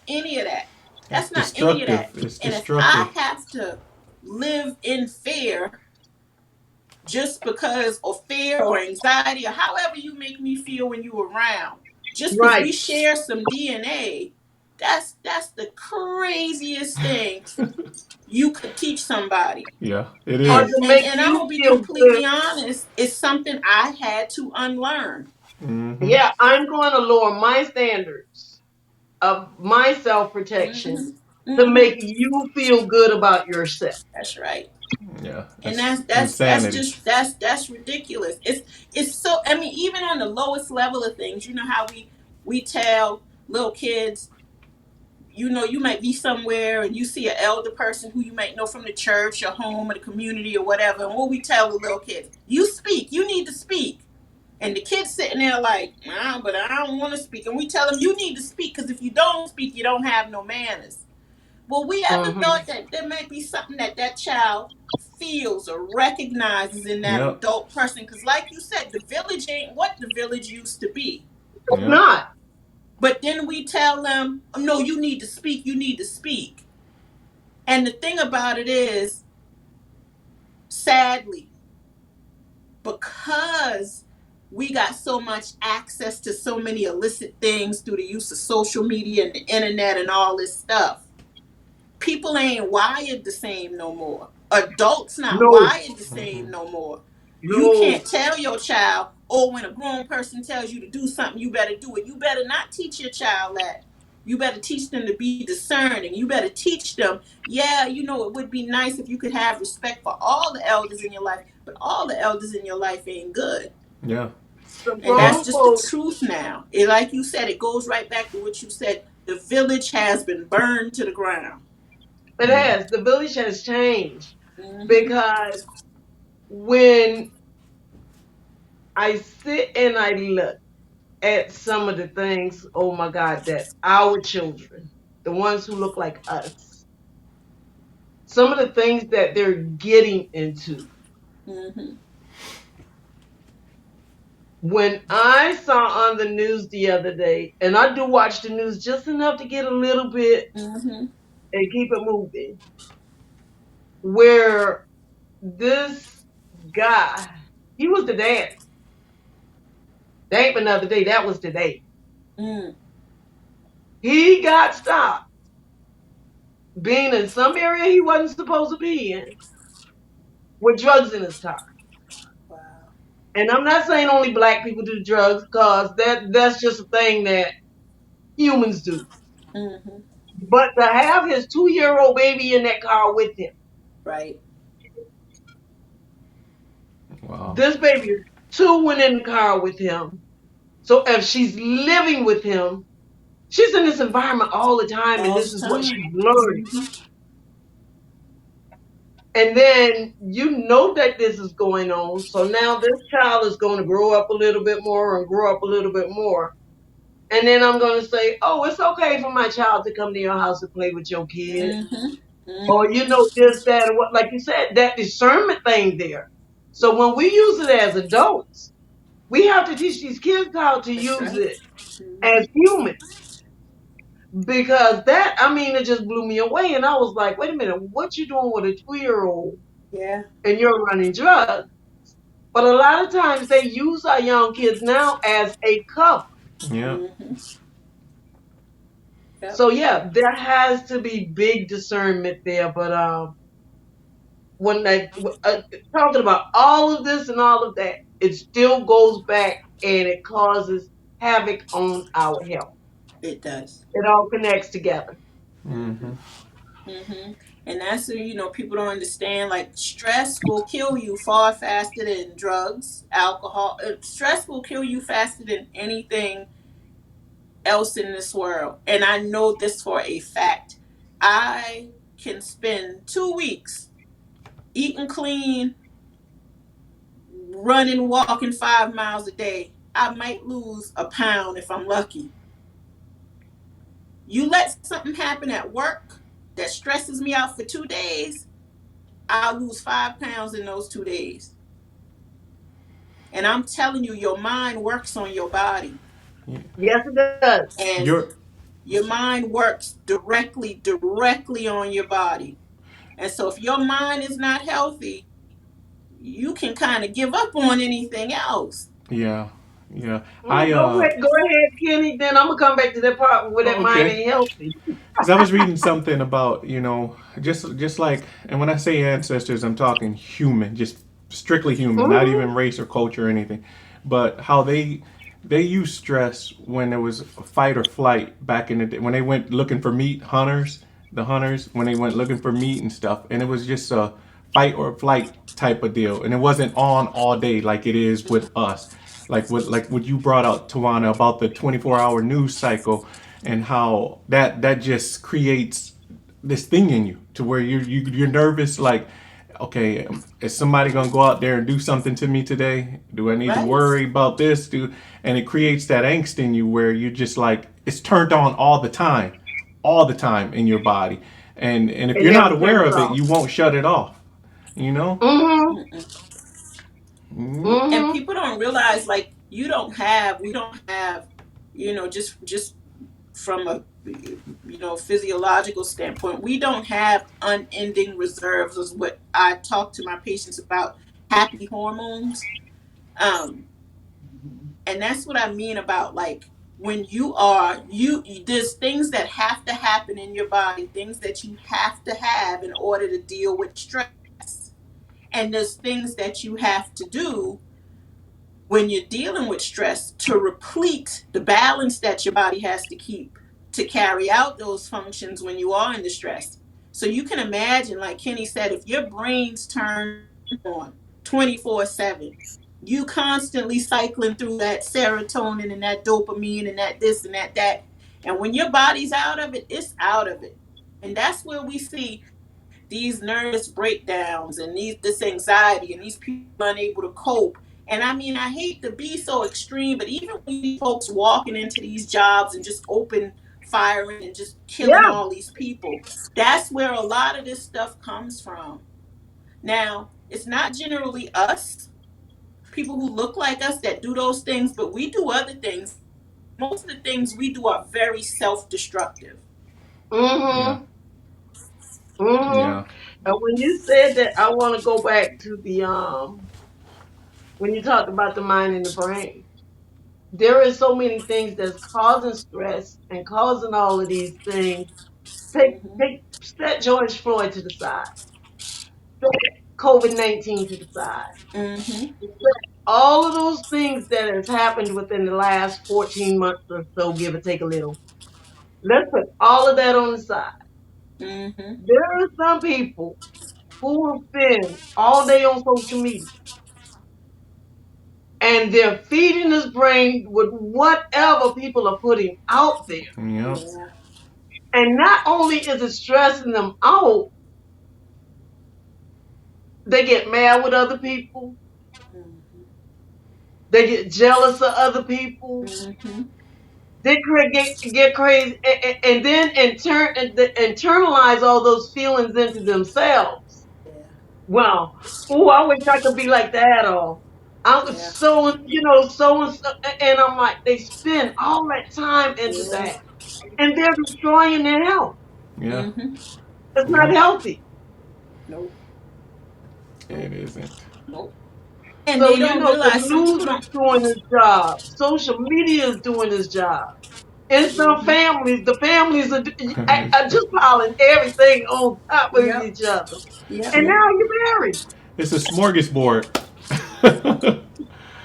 any of that. It's That's not any of destructive. that. It's And if I destructive. have to live in fear just because or fear or anxiety or however you make me feel when you around, just because we Right. share some DNA, that's the craziest thing you could teach somebody. Yeah, it Or and is. to and make and I'm you gonna be feel good. completely honest, it's something I had to unlearn. Mm-hmm. Yeah, I'm going to lower my standards of my self protection Hmm. to Hmm. make you feel good about yourself. That's right. Yeah, And that's that's insanity. just that's ridiculous. It's so, I mean, even on the lowest level of things, you know how we tell little kids, you might be somewhere and you see an elder person who you might know from the church or home or the community or whatever, and what we tell the little kids, you speak, you need to speak. And the kid's sitting there like, but I don't want to speak. And we tell them, you need to speak, because if you don't speak, you don't have no manners. Well, we ever Hmm. thought that there might be something that child feels or recognizes in that Yep. adult person? Because, like you said, the village ain't what the village used to be. Yep. Not. But then we tell them, oh, no, you need to speak, you need to speak. And the thing about it is, sadly, because we got so much access to so many illicit things through the use of social media and the internet and all this stuff, people ain't wired the same no more. Adults not No. wired the same no more. You No. can't tell your child, oh, when a grown person tells you to do something, you better do it. You better not teach your child that. You better teach them to be discerning. You better teach them, yeah, it would be nice if you could have respect for all the elders in your life, but all the elders in your life ain't good. Yeah. The And that's grown just the folks. truth now. Like you said, it goes right back to what you said. The village has been burned to the ground. It Yeah. has. The village has changed Hmm. because when I sit and I look at some of the things, oh my God, that our children, the ones who look like us, some of the things that they're getting into. Hmm. When I saw on the news the other day, and I do watch the news just enough to get a little bit Hmm. and keep it moving, where this guy, he was the dad. That ain't another day. That was the day. Mm. He got stopped being in some area he wasn't supposed to be in with drugs in his car. Wow. And I'm not saying only black people do drugs, because that's just a thing that humans do. Hmm. But to have his 2-year-old baby in that car with him, Right. Wow. this baby is two went in the car with him. So if she's living with him, she's in this environment all the time, and All this the is what time. she's learning. Hmm. And then you know that this is going on. So now this child is going to grow up a little bit more and grow up a little bit more. And then I'm going to say, oh, it's okay for my child to come to your house and play with your kid. Hmm. Or, Hmm. this, that, and what, like you said, that discernment thing there. So when we use it as adults, we have to teach these kids how to That's use right. it Hmm. as humans. Because that, I mean, it just blew me away. And I was like, wait a minute, what you doing with a 2-year-old Yeah. and you're running drugs? But a lot of times they use our young kids now as a cover. Yeah. Hmm. Yep. So yeah, there has to be big discernment there. But when talking about all of this and all of that, it still goes back and it causes havoc on our health. It does. It all connects together. Mm-hmm. Hmm. Hmm. And that's what, people don't understand. Like, stress will kill you far faster than drugs, alcohol. Stress will kill you faster than anything else in this world. And I know this for a fact. I can spend 2 weeks eating clean, running, walking 5 miles a day. I might lose a pound if I'm lucky. You let something happen at work that stresses me out for 2 days, I'll lose 5 pounds in those 2 days. And I'm telling you, your mind works on your body. Yes, it does. And You're your mind works directly on your body. And so if your mind is not healthy, you can kind of give up on anything else. yeah, yeah. Go ahead, Kenny. Then I'm gonna come back to that part where that mind Okay. ain't healthy. Because I was reading something about, just like, and when I say ancestors, I'm talking human, just strictly human, not Mm-hmm. even race or culture or anything, but how they use stress when there was a fight or flight back in the day when they went looking for meat. The hunters, when they went looking for meat and stuff, and it was just a fight or flight type of deal, and it wasn't on all day like it is with us, like what you brought out, Tawana, about the 24-hour news cycle, and how that just creates this thing in you to where you're nervous, like, okay, is somebody gonna go out there and do something to me today? Do I need to Right? worry about this? And it creates that angst in you where you're just like, it's turned on all the time in your body, and if It you're never not aware turns of it, off. you won't shut it off. You know? Mm-hmm. Mm-hmm. And Mm-hmm. people don't realize, like, we don't have, just from a, physiological standpoint, we don't have unending reserves, is what I talk to my patients about, happy hormones. um and that's what I mean about, like, when there's things that have to happen in your body, things that you have to have in order to deal with stress, and there's things that you have to do when you're dealing with stress to replete the balance that your body has to keep to carry out those functions when you are in distress. So you can imagine, like Kenny said, if your brain's turned on 24/7, you constantly cycling through that serotonin and that dopamine and that this and that. And when your body's out of it, it's out of it. And that's where we see these nervous breakdowns and this anxiety and these people unable to cope. And I mean, I hate to be so extreme, but even when these folks walking into these jobs and just open firing and just killing Yeah. all these people, that's where a lot of this stuff comes from. Now, it's not generally us, people who look like us, that do those things, but we do other things. Most of the things we do are very self-destructive. Yeah. Mm-hmm. Mm-hmm. Yeah. And when you said that, I want to go back to the when you talked about the mind and the brain. There is so many things that's causing stress and causing all of these things. Mm-hmm. Set George Floyd to the side. Set COVID-19 to the side. Mm-hmm. All of those things that has happened within the last 14 months or so, give or take a little. Let's put all of that on the side. Mm-hmm. There are some people who will spend all day on social media and they're feeding his brain with whatever people are putting out there. Yep. Yeah. And not only is it stressing them out, they get mad with other people. Mm-hmm. They get jealous of other people. Mm-hmm. They get crazy, and then internalize all those feelings into themselves. Yeah. Well, oh, I wish I could be like that, or I was Yeah. so and so, and I'm like, they spend all that time into Yeah. that, and they're destroying their health. Yeah. Mm-hmm. It's not Yeah. healthy. Nope. It Nope. isn't. Nope. And So they don't the realize, some news people is don't. doing its job. Social media is doing its job. In some Mm-hmm. families, the families are just piling everything on top of Yep. each other. Yep. And Yeah. now you're married. It's a Yeah. smorgasbord.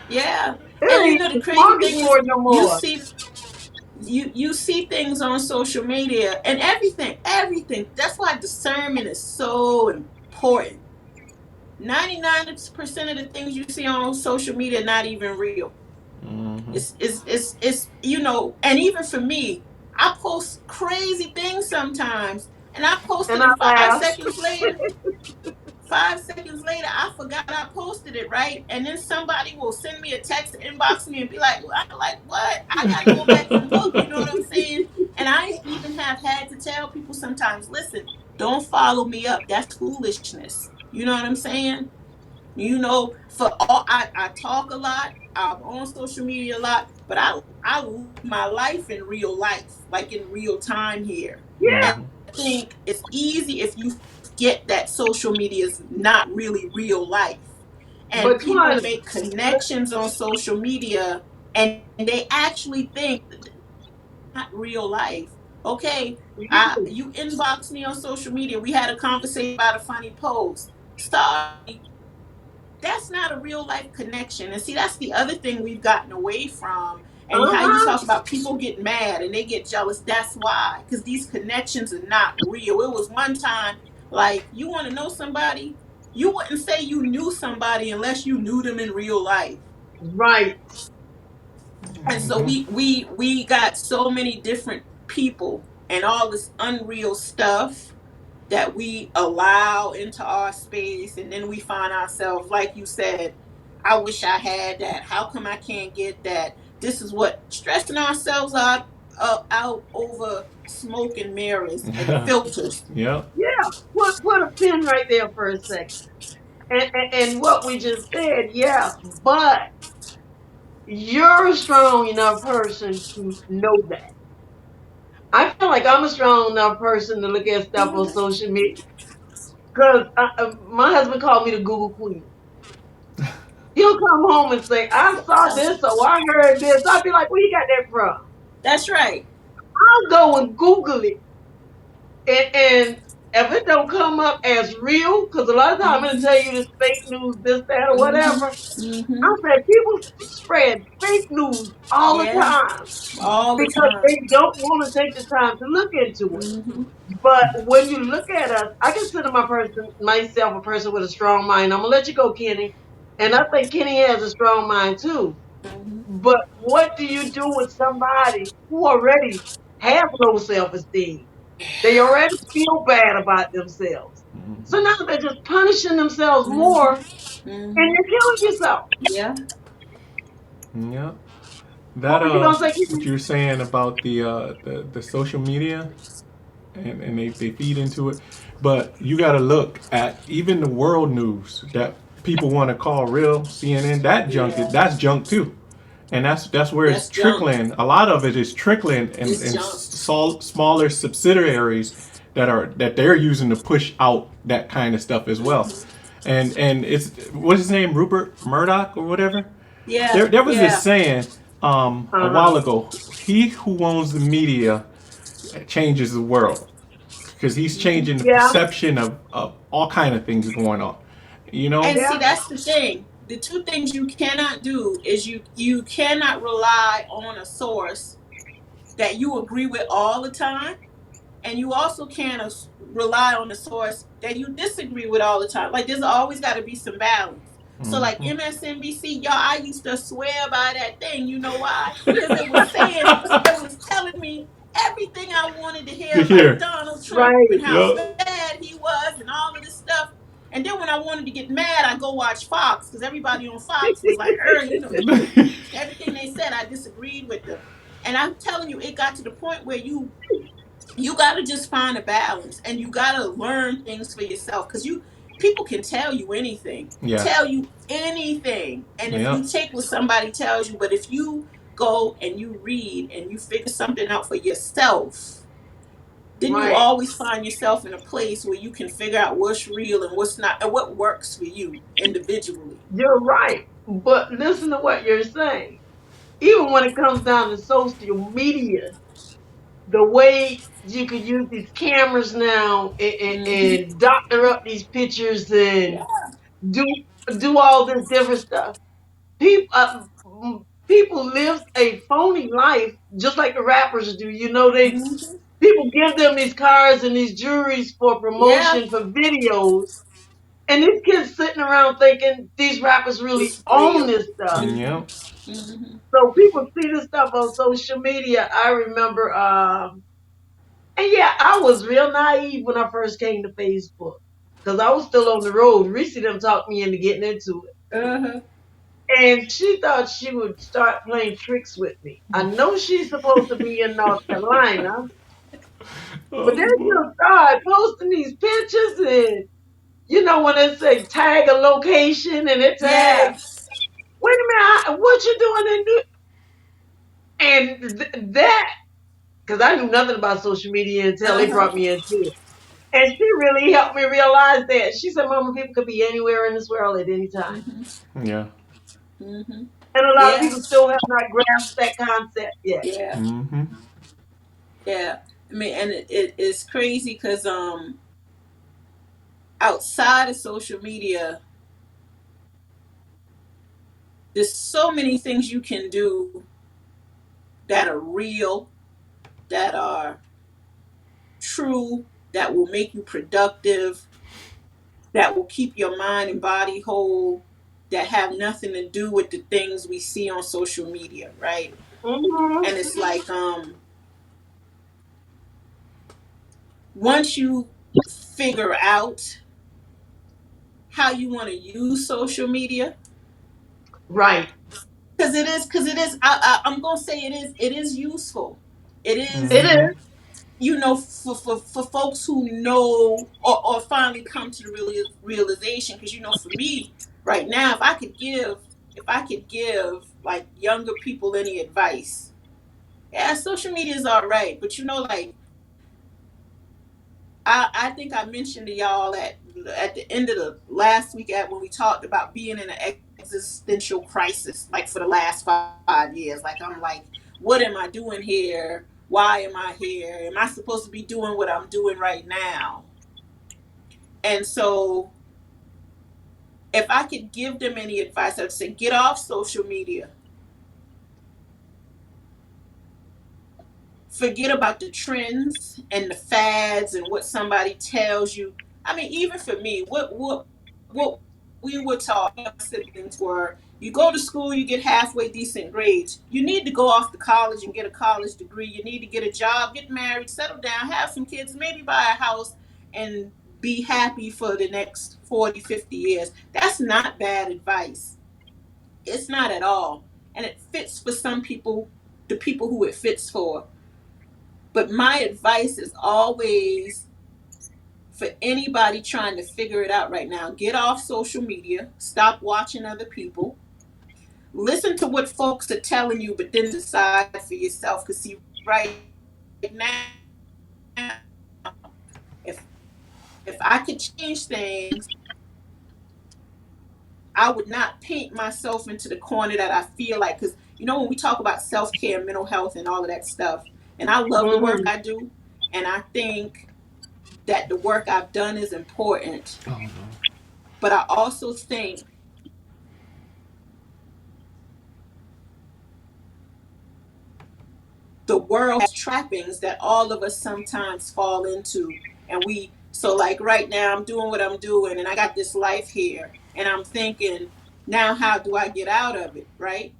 Yeah. And It ain't the a crazy thing is, smorgasbord no you more. see you see things on social media and everything. That's why discernment is so important. 99% of the things you see on social media are not even real. Hmm. And even for me, I post crazy things sometimes, and I post it, And I and laugh. 5 seconds later, I forgot I posted it, right? And then somebody will send me a text, inbox me, and be like, well, I'm like, what? I gotta go back and look, you know what I'm saying? And I even have had to tell people sometimes, listen, don't follow me up. That's foolishness. You know what I'm saying? You know, for all I talk a lot, I'm on social media a lot, but I live my life in real life, like in real time here. And Yeah, Hmm. I think it's easy if you forget that social media is not really real life. And but people Twana, make connections on social media and they actually think not real life. Okay, you inbox me on social media. We had a conversation about a funny post. Sorry, that's not a real life connection. And see, that's the other thing we've gotten away from. And how you uh-huh, talk about people get mad and they get jealous. That's why, because these connections are not real. It was one time, like, you want to know somebody, you wouldn't say you knew somebody unless you knew them in real life. right. And so we got so many different people and all this unreal stuff that we allow into our space, and then we find ourselves, like you said, I wish I had that, how come I can't get that? This is what stressing ourselves out over smoke and mirrors and filters. Yep. Yeah, put a pin right there for a second. And what we just said, yeah, but you're a strong enough person to know that. I feel like I'm a strong enough person to look at stuff on social media because my husband called me the Google Queen. He'll come home and say, I saw this or I heard this. I'll be like, where you got that from? That's right. I'll go and Google it. And if it don't come up as real, because a lot of times I'm going to Mm-hmm. tell you this fake news, this, that, or whatever. Mm-hmm. I Mm-hmm. said, people spread fake news all the Yeah, time all the because time. they don't want to take the time to look into it. Mm-hmm. But when you look at us, I consider myself a person with a strong mind. I'm gonna let you go, Kenny, and I think Kenny has a strong mind too. Mm-hmm. But what do you do with somebody who already has low self-esteem? They already feel bad about themselves. So now they're just punishing themselves more, Mm-hmm. and Mm-hmm. you're killing yourself. Yeah. Yep. What That were you gonna say, what Kenny? you were saying about the social media and they feed into it. But you got to look at even the world news that people want to call real CNN. That junk Yeah. that's junk too, and that's where it's That's junk. trickling. A lot of it is trickling It's in junk. smaller subsidiaries that they're using to push out that kind of stuff as well. Mm-hmm. And it's what's his name, Rupert Murdoch or whatever. Yeah. There was this Yeah. saying a Uh-huh. while ago. He who owns the media changes the world because he's Mm-hmm. changing the Yeah, perception of all kind of things going on. You know? And see, yeah, that's the thing. The two things you cannot do is you cannot rely on a source that you agree with all the time, and you also can't rely on a source that you disagree with all the time. Like there's always got to be some balance. So like Hmm. MSNBC, y'all, I used to swear by that thing. You know why? Because it was telling me everything I wanted to hear To about hear. Donald Trump right. and how Yep. bad he was and all of this stuff. And then when I wanted to get mad, I go watch Fox because everybody on Fox was like, you know, everything they said, I disagreed with them. And I'm telling you, it got to the point where you got to just find a balance and you got to learn things for yourself because you people can Yes. tell you anything, and if Yep. you take what somebody tells you, but if you go and you read and you figure something out for yourself, then you Right. always find yourself in a place where you can figure out what's real and what's not and what works for you individually. You're right. But listen to what you're saying. Even when it comes down to social media, the way you could use these cameras now Mm-hmm. and doctor up these pictures Yeah. and do do all this different stuff. People people live a phony life just like the rappers do. You know, they Mm-hmm. people give them these cars and these jewelries for Yeah. promotion for videos, and these kids sitting around thinking these rappers really It's own real. this stuff. Yep. Mm-hmm. So people see this stuff on social media. I remember, and yeah, I was real naive when I first came to Facebook because I was still on the road. Reese them talked me into getting into it. Uh-huh. And she thought she would start playing tricks with me. I know she's supposed to be in North Carolina, but then Oh boy. she'll start posting these pictures and You know when it say tag a location and it Yeah. tags. Wait a minute, what you doing in New? And that because I knew nothing about social media until they Uh-huh. brought me into it. And she really helped me realize that. She said, Mama, people could be anywhere in this world at any time. Mm-hmm. Yeah. Mm-hmm. And a lot of Yeah. people still have not grasped that concept yet. Yeah. Mm-hmm. Yeah. I mean, and it's crazy because outside of social media, there's so many things you can do that are real, that are true, that will make you productive, that will keep your mind and body whole, that have nothing to do with the things we see on social media, right? Mm-hmm. And it's like once you figure out how you want to use social media, Right. because it is I'm gonna say it is useful. It It is, Mm-hmm. is. for folks who know or finally come to the realization. Because for me right now, if I could give like younger people any advice, yeah, social media is all right, but like I think I mentioned to y'all at the end of the last week at when we talked about being in an existential crisis, like for the last 5 years. Like I'm like, what am I doing here? Why am I here? Am I supposed to be doing what I'm doing right now? And so if I could give them any advice, I'd say get off social media. Forget about the trends and the fads and what somebody tells you. I mean, even for me, what we were taught, my siblings were, you go to school, you get halfway decent grades. You need to go off to college and get a college degree. You need to get a job, get married, settle down, have some kids, maybe buy a house, and be happy for the next 40, 50 years. That's not bad advice. It's not at all. And it fits for some people, the people who it fits for. But my advice is always for anybody trying to figure it out right now, get off social media, stop watching other people, listen to what folks are telling you, but then decide for yourself. Because, see, right now, if, if I could change things, I would not paint myself into the corner that I feel like. Because, when we talk about self care, mental health, and all of that stuff, and I love the work Mm-hmm. I do, and I think that the work I've done is important. Oh no. But I also think the world has trappings that all of us sometimes fall into. And so like right now, I'm doing what I'm doing and I got this life here. And I'm thinking, now how do I get out of it? Right.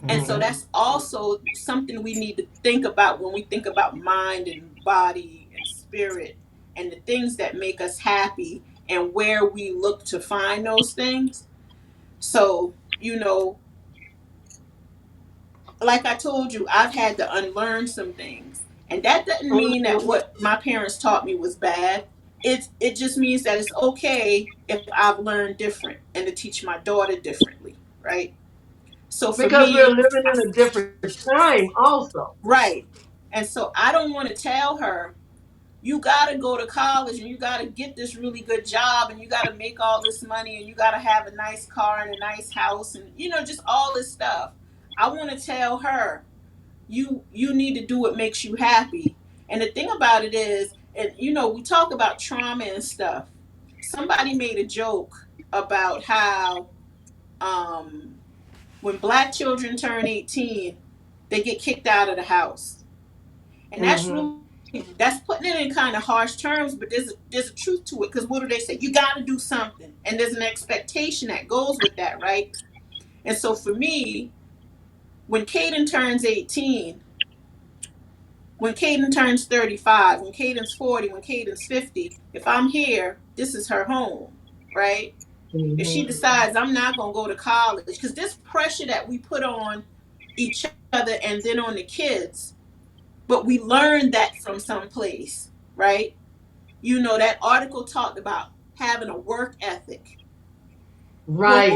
And so Mm-hmm. that's also something we need to think about when we think about mind and body and spirit and the things that make us happy and where we look to find those things. So, like I told you, I've had to unlearn some things. And that doesn't mean that Mm-hmm. what my parents taught me was bad. It just means that it's okay if I've learned different and to teach my daughter differently, right? So for Because we're me, living in a different time also. right. And so I don't want to tell her, you got to go to college and you got to get this really good job and you got to make all this money and you got to have a nice car and a nice house and just all this stuff. I want to tell her, you need to do what makes you happy. And the thing about it is, and we talk about trauma and stuff. Somebody made a joke about how um, when black children turn 18, they get kicked out of the house, and Mm-hmm. that's putting it in kind of harsh terms, but there's a truth to it. Because what do they say? You got to do something, and there's an expectation that goes with that, right? And so for me, when Caden turns 18, when Caden turns 35, when Caden's 40, when Caden's 50, if I'm here, this is her home, right? If she Mm-hmm. decides I'm not going to go to college, because this pressure that we put on each other and then on the kids, but we learned that from someplace, right? That article talked about having a work ethic. Well, Right.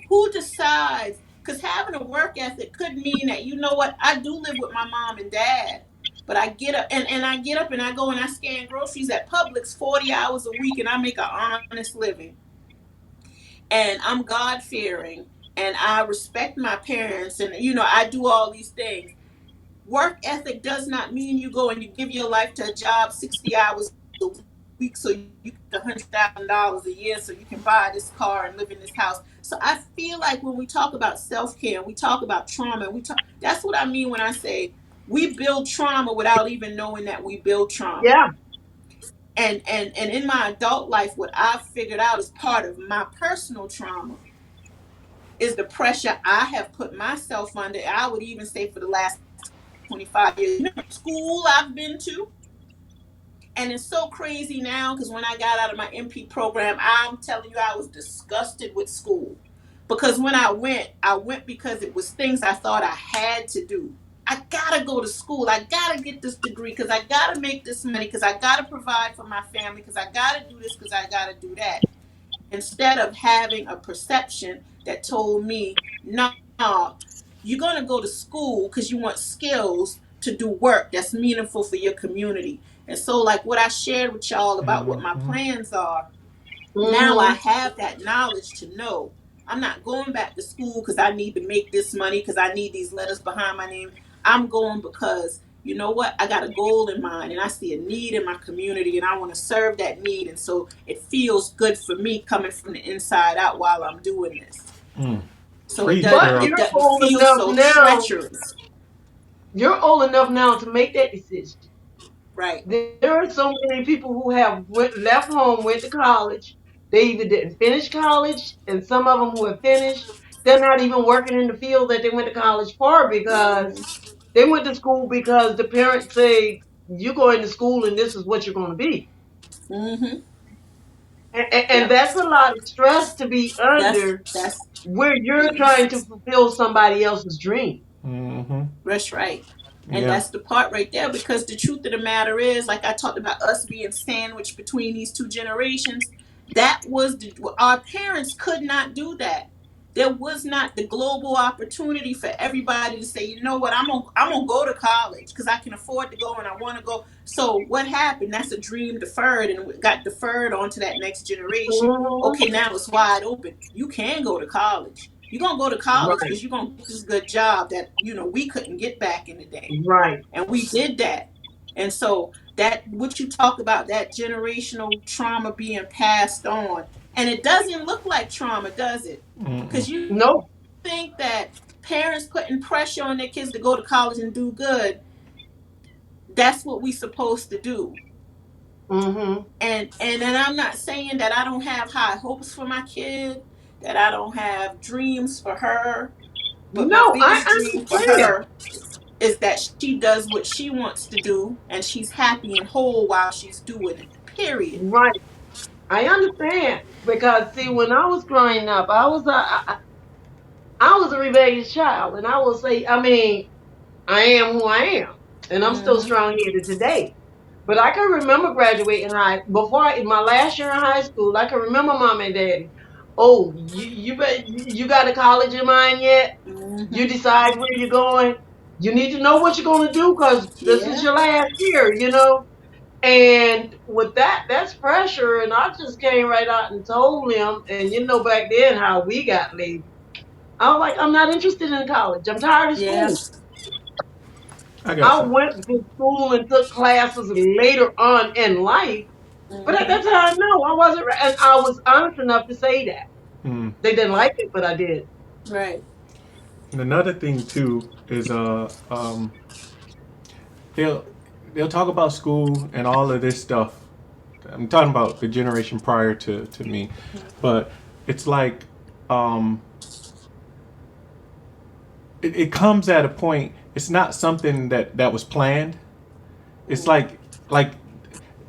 who decides? Because having a work ethic could mean that, you know what, I do live with my mom and dad, but I get up and I get up and I go and I scan groceries at Publix 40 hours a week, and I make an honest living, and I'm God fearing, and I respect my parents, and I do all these things. Work ethic does not mean you go and you give your life to a job 60 hours a week so you get $100,000 a year so you can buy this car and live in this house. So I feel like when we talk about self-care, we talk about trauma, that's what I mean when I say we build trauma without even knowing that we build trauma. Yeah. And in my adult life, what I've figured out is part of my personal trauma is the pressure I have put myself under. I would even say for the last 25 years. School I've been to. And it's so crazy now because when I got out of my MP program, I'm telling you, I was disgusted with school. Because when I went because it was things I thought I had to do. I gotta go to school. I gotta get this degree because I gotta make this money because I gotta provide for my family because I gotta do this because I gotta do that. Instead of having a perception that told me, no, you're going to go to school because you want skills to do work that's meaningful for your community. And so, like what I shared with y'all about what my plans are, now I Mm-hmm. have that knowledge to know I'm not going back to school because I need to make this money, because I need these letters behind my name. I'm going because, you know what, I got a goal in mind and I see a need in my community and I want to serve that need. And so it feels good for me coming from the inside out while I'm doing this. So Preach, But girl. you're it old feels enough so now. treacherous. You're old enough now to make that decision. Right. There are so many people who have left home, went to college. They either didn't finish college, and some of them who have finished, they're not even working in the field that they went to college for because they went to school because the parents say you're going to school and this is what you're going to be. Mm-hmm. And Yep. that's a lot of stress to be under That's where you're trying to mhm. fulfill somebody else's dream. Mm-hmm. That's right. And Yeah. that's the part right there, because the truth of the matter is, like I talked about us being sandwiched between these two generations, our parents could not do that. There was not the global opportunity for everybody to say, you know what, I'm gonna go to college because I can afford to go and I want to go. So what happened? That's a dream deferred and it got deferred onto that next generation. Mhm. Okay, now it's wide open. You can go to college. You're gonna go to college Right, because you're gonna get this good job that we couldn't get back in the day. right. And we did that. And so that what you talk about, that generational trauma being passed on. And it doesn't look like trauma, does it? Because you No. think that parents putting pressure on their kids to go to college and do good, that's what we supposed to do. Hmm. And I'm not saying that I don't have high hopes for my kid, that I don't have dreams for her, but my No, I biggest dream for understand. her is that she does what she wants to do and she's happy and whole while she's doing it. Period. Right. I understand because see, when I was growing up, I was a rebellious child, and I will say, I mean, I am who I am, and I'm still Mm-hmm. strong-headed today. But I can remember graduating my last year in high school. I can remember mom and daddy. Oh, you got a college in mind yet? You Mm-hmm. decide where you're going. You need to know what you're going to do because this is Yeah. your last year. And with that, that's pressure. And I just came right out and told him. And back then how we got labeled. I was like, I'm not interested in college. I'm tired of Yeah. school. I got I some. went to school and took classes later on in life. But at Mm-hmm. that time, no, I wasn't. And I was honest enough to say that. Mm. They didn't like it, but I did. Right. And another thing too is they'll they'll talk about school and all of this stuff. I'm talking about the generation prior to me, but it's like um, it comes at a point. It's not something that was planned. It's like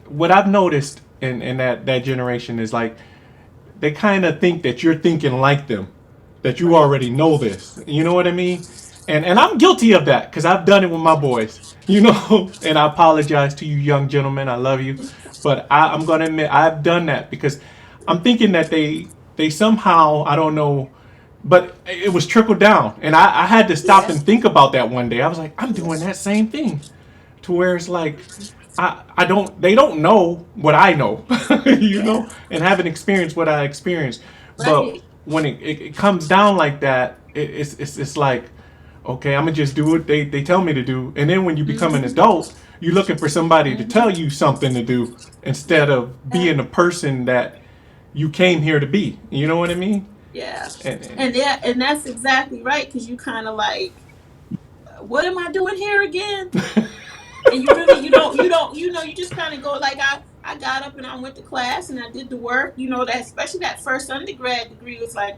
what I've noticed in that generation is like they kind of think that you're thinking like them, that you Right. already know this. You know what I mean? And I'm guilty of that because I've done it with my boys. You know, and I apologize to you, young gentlemen. I love you, but I'm gonna admit I've done that because I'm thinking that they somehow, I don't know, but it was trickled down, and I had to stop Yeah. and think about that one day. I was like, I'm doing that same thing, to where it's like, I don't, they don't know what I know, Yeah. and haven't experienced what I experienced. But Right. when it comes down like that, it's like, okay, I'm gonna just do what they tell me to do. And then when you become an Mm-hmm. adult, you're looking for somebody to tell Mm-hmm. you something to do instead of Yeah. being the person that you came here to be. You know what I mean? Yeah. And And yeah, and that's exactly right, because you kind of like, what am I doing here again? And you really, you just kind of go like, I got up and I went to class and I did the work. That especially that first undergrad degree was like,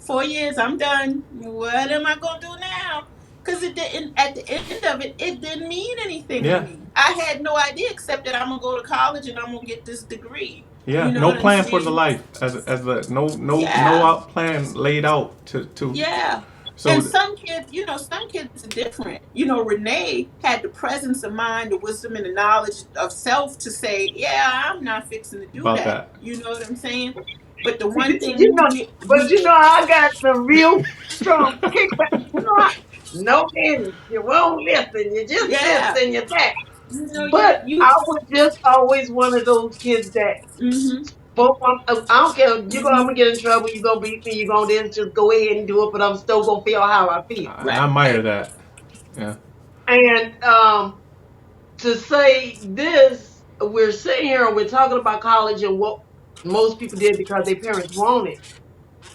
4 years, I'm done. What am I gonna do now? Because it didn't. At the end of it, it didn't mean anything to yeah, me. I had no idea except that I'm gonna go to college and I'm gonna get this degree. yeah, You know no what I'm plan for the saying? life as the no Yeah. out plan laid out to Yeah. And so some kids are different. Renee had the presence of mind, the wisdom, and the knowledge of self to say, yeah, I'm not fixing to do about that. that. You know what I'm saying? But the one thing You know, but we I got some real strong kickback. No business. You won't listen. You just this yeah, and you that. you But you I was just always one of those kids that mhm spoke. I don't care. I'm mhm gonna get in trouble. You gonna beat me. You gonna this. Just go ahead and do it. But I'm still gonna feel how I feel. I admire right. that. Yeah, And to say this, we're sitting here and we're talking about college and what most people did because their parents wanted.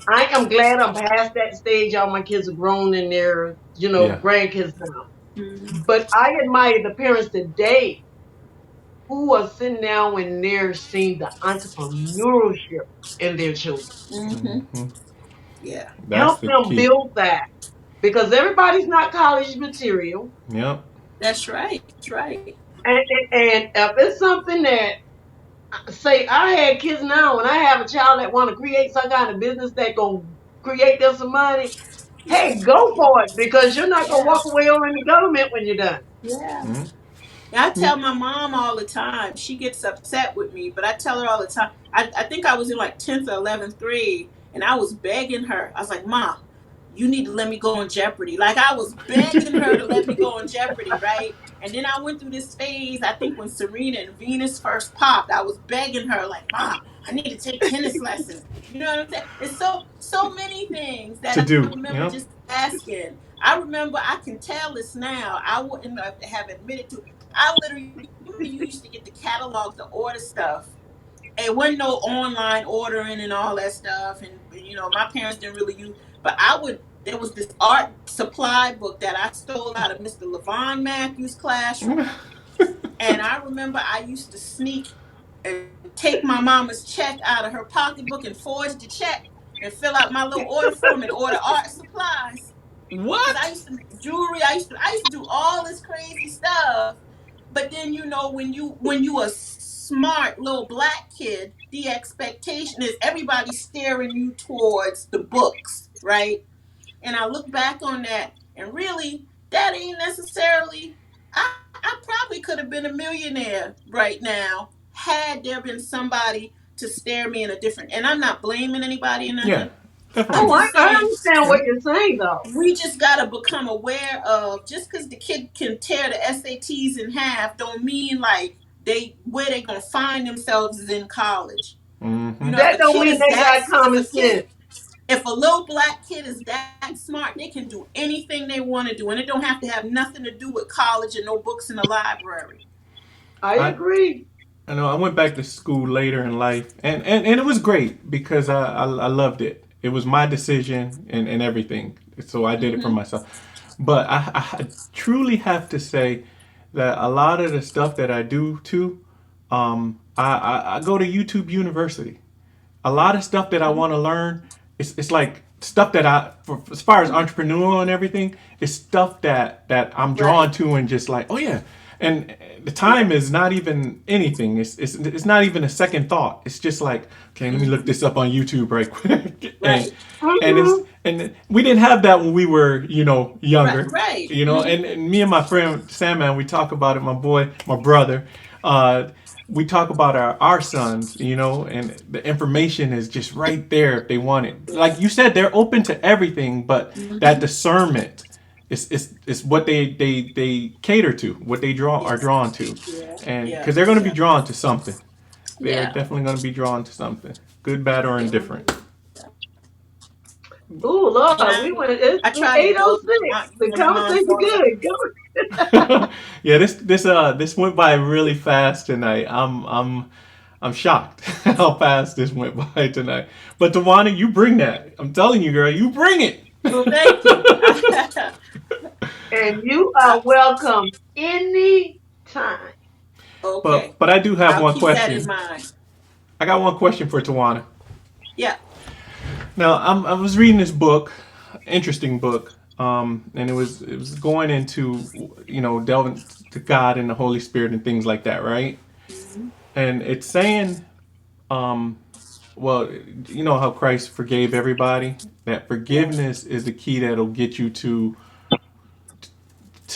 I am glad I'm past that stage. All my kids are grown and they're, yeah, grandkids now. Mhm. But I admire the parents today who are sitting down and they're seeing the entrepreneurship in their children. Mhm. Yeah, that's Help the them key. build that because everybody's not college material. Yep. that's right. That's right. And if it's something that, say, I had kids now, and I have a child that want to create some kind of business that gonna create them some money, Yeah. hey, go for it because you're not gonna Yeah. walk away on the government when you're done. Yeah. Mm-hmm. I tell my mom all the time. She gets upset with me, but I tell her all the time. I think I was in like 10th or 11th grade, and I was begging her. I was like, "Ma, you need to let me go on Jeopardy." Like I was begging her to let me go on Jeopardy, right? And then I went through this phase. I think when Serena and Venus first popped, I was begging her, like, "Ma, I need to take tennis lessons." You know what I'm saying? It's so many things To that I do. remember Yep. just asking. I remember I can tell this now. I wouldn't have admitted to. I literally used to get the catalog to order stuff. It wasn't no online ordering and all that stuff. And, my parents didn't really use, but there was this art supply book that I stole out of Mr. Levon Matthews' classroom. And I remember I used to sneak and take my mama's check out of her pocketbook and forge the check and fill out my little order form and order art supplies. Cause I What? used to make jewelry. I used to do all this crazy stuff. But then when you a smart little black kid, the expectation is everybody staring you towards the books, right? And I look back on that, and really, that ain't necessarily. I probably could have been a millionaire right now had there been somebody to stare me in a different. And I'm not blaming anybody or Yeah, nothing. I'm definitely. Oh, just I saying understand Yeah. what you're saying though. we just gotta become aware of just because the kid can tear the SATs in half don't mean like where they gonna find themselves is in college. Mm-hmm. If That a don't kid mean is they that got if common a sense. kid if a little black kid is that smart, they can do anything they want to do, and it don't have to have nothing to do with college and no books in the library. I I agree. I know I went back to school later in life, and it was great because I loved it. It was my decision and everything, so I did it for Mm-hmm. myself. But I truly have to say that a lot of the stuff that I do too, I go to YouTube University. A lot of stuff that I want to learn, it's like stuff that as far as entrepreneurial and everything, it's stuff that I'm drawn Right. to and just like, oh yeah. And the time is not even anything. It's not even a second thought. It's just like, okay, let me look Mm-hmm. this up on YouTube right quick. and Right. and Hmm. it's and we didn't have that when we were, Right. younger. Right. And me and my friend Sandman, we talk about it, my boy, my brother. Uh we talk about our sons, you know, and the information is just right there if they want it. Like you said, they're open to everything, but that discernment is what they cater to, what they are Yes. drawn to, Yeah. and Yeah. because they're going to be Yeah. drawn to something. They are Yeah. definitely going to be drawn to something, good, bad, or Yeah. indifferent. Ooh, And Lord, we went. It's I try to go. 8:06. The My mom conversation brought up. good. Go. Yeah, this went by really fast tonight. I'm shocked how fast this went by tonight. But Tawana, you bring that. I'm telling you, girl, you bring it. Well, thank you. And you are welcome anytime. Okay. But I do have I'll one keep that in question. mind. I got one question for Tawana. Yeah. Now, I was reading this book, interesting book, and it was going into, you know, delving to God and the Holy Spirit and things like that, right? And it's saying, um, well, you know how Christ forgave everybody. That forgiveness is the key that'll get you to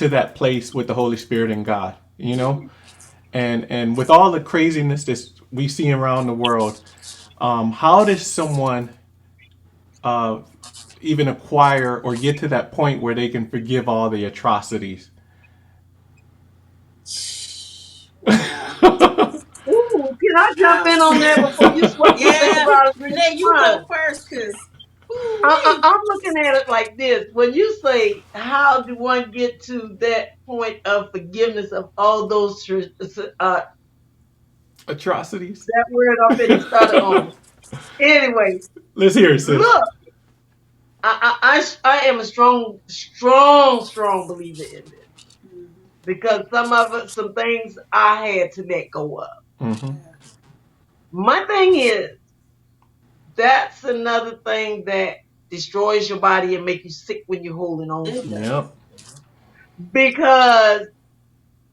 that place with the Holy Spirit and God. You know, and with all the craziness that we see around the world, how does someone uh, even acquire or get to that point where they can forgive all the atrocities? Wow. Ooh, can I jump Wow. in on that before you swap the thing Yeah. about it? Renee, you go first, cause. I'm looking at it like this. When you say, how do one get to that point of forgiveness of all those, Atrocities. that word already started on. Anyway, Let's hear it, sis. look, I am a strong believer in this because some things I had to let go of. Hmm. My thing is, that's another thing that destroys your body and make you sick when you're holding on to It it. Yep. Because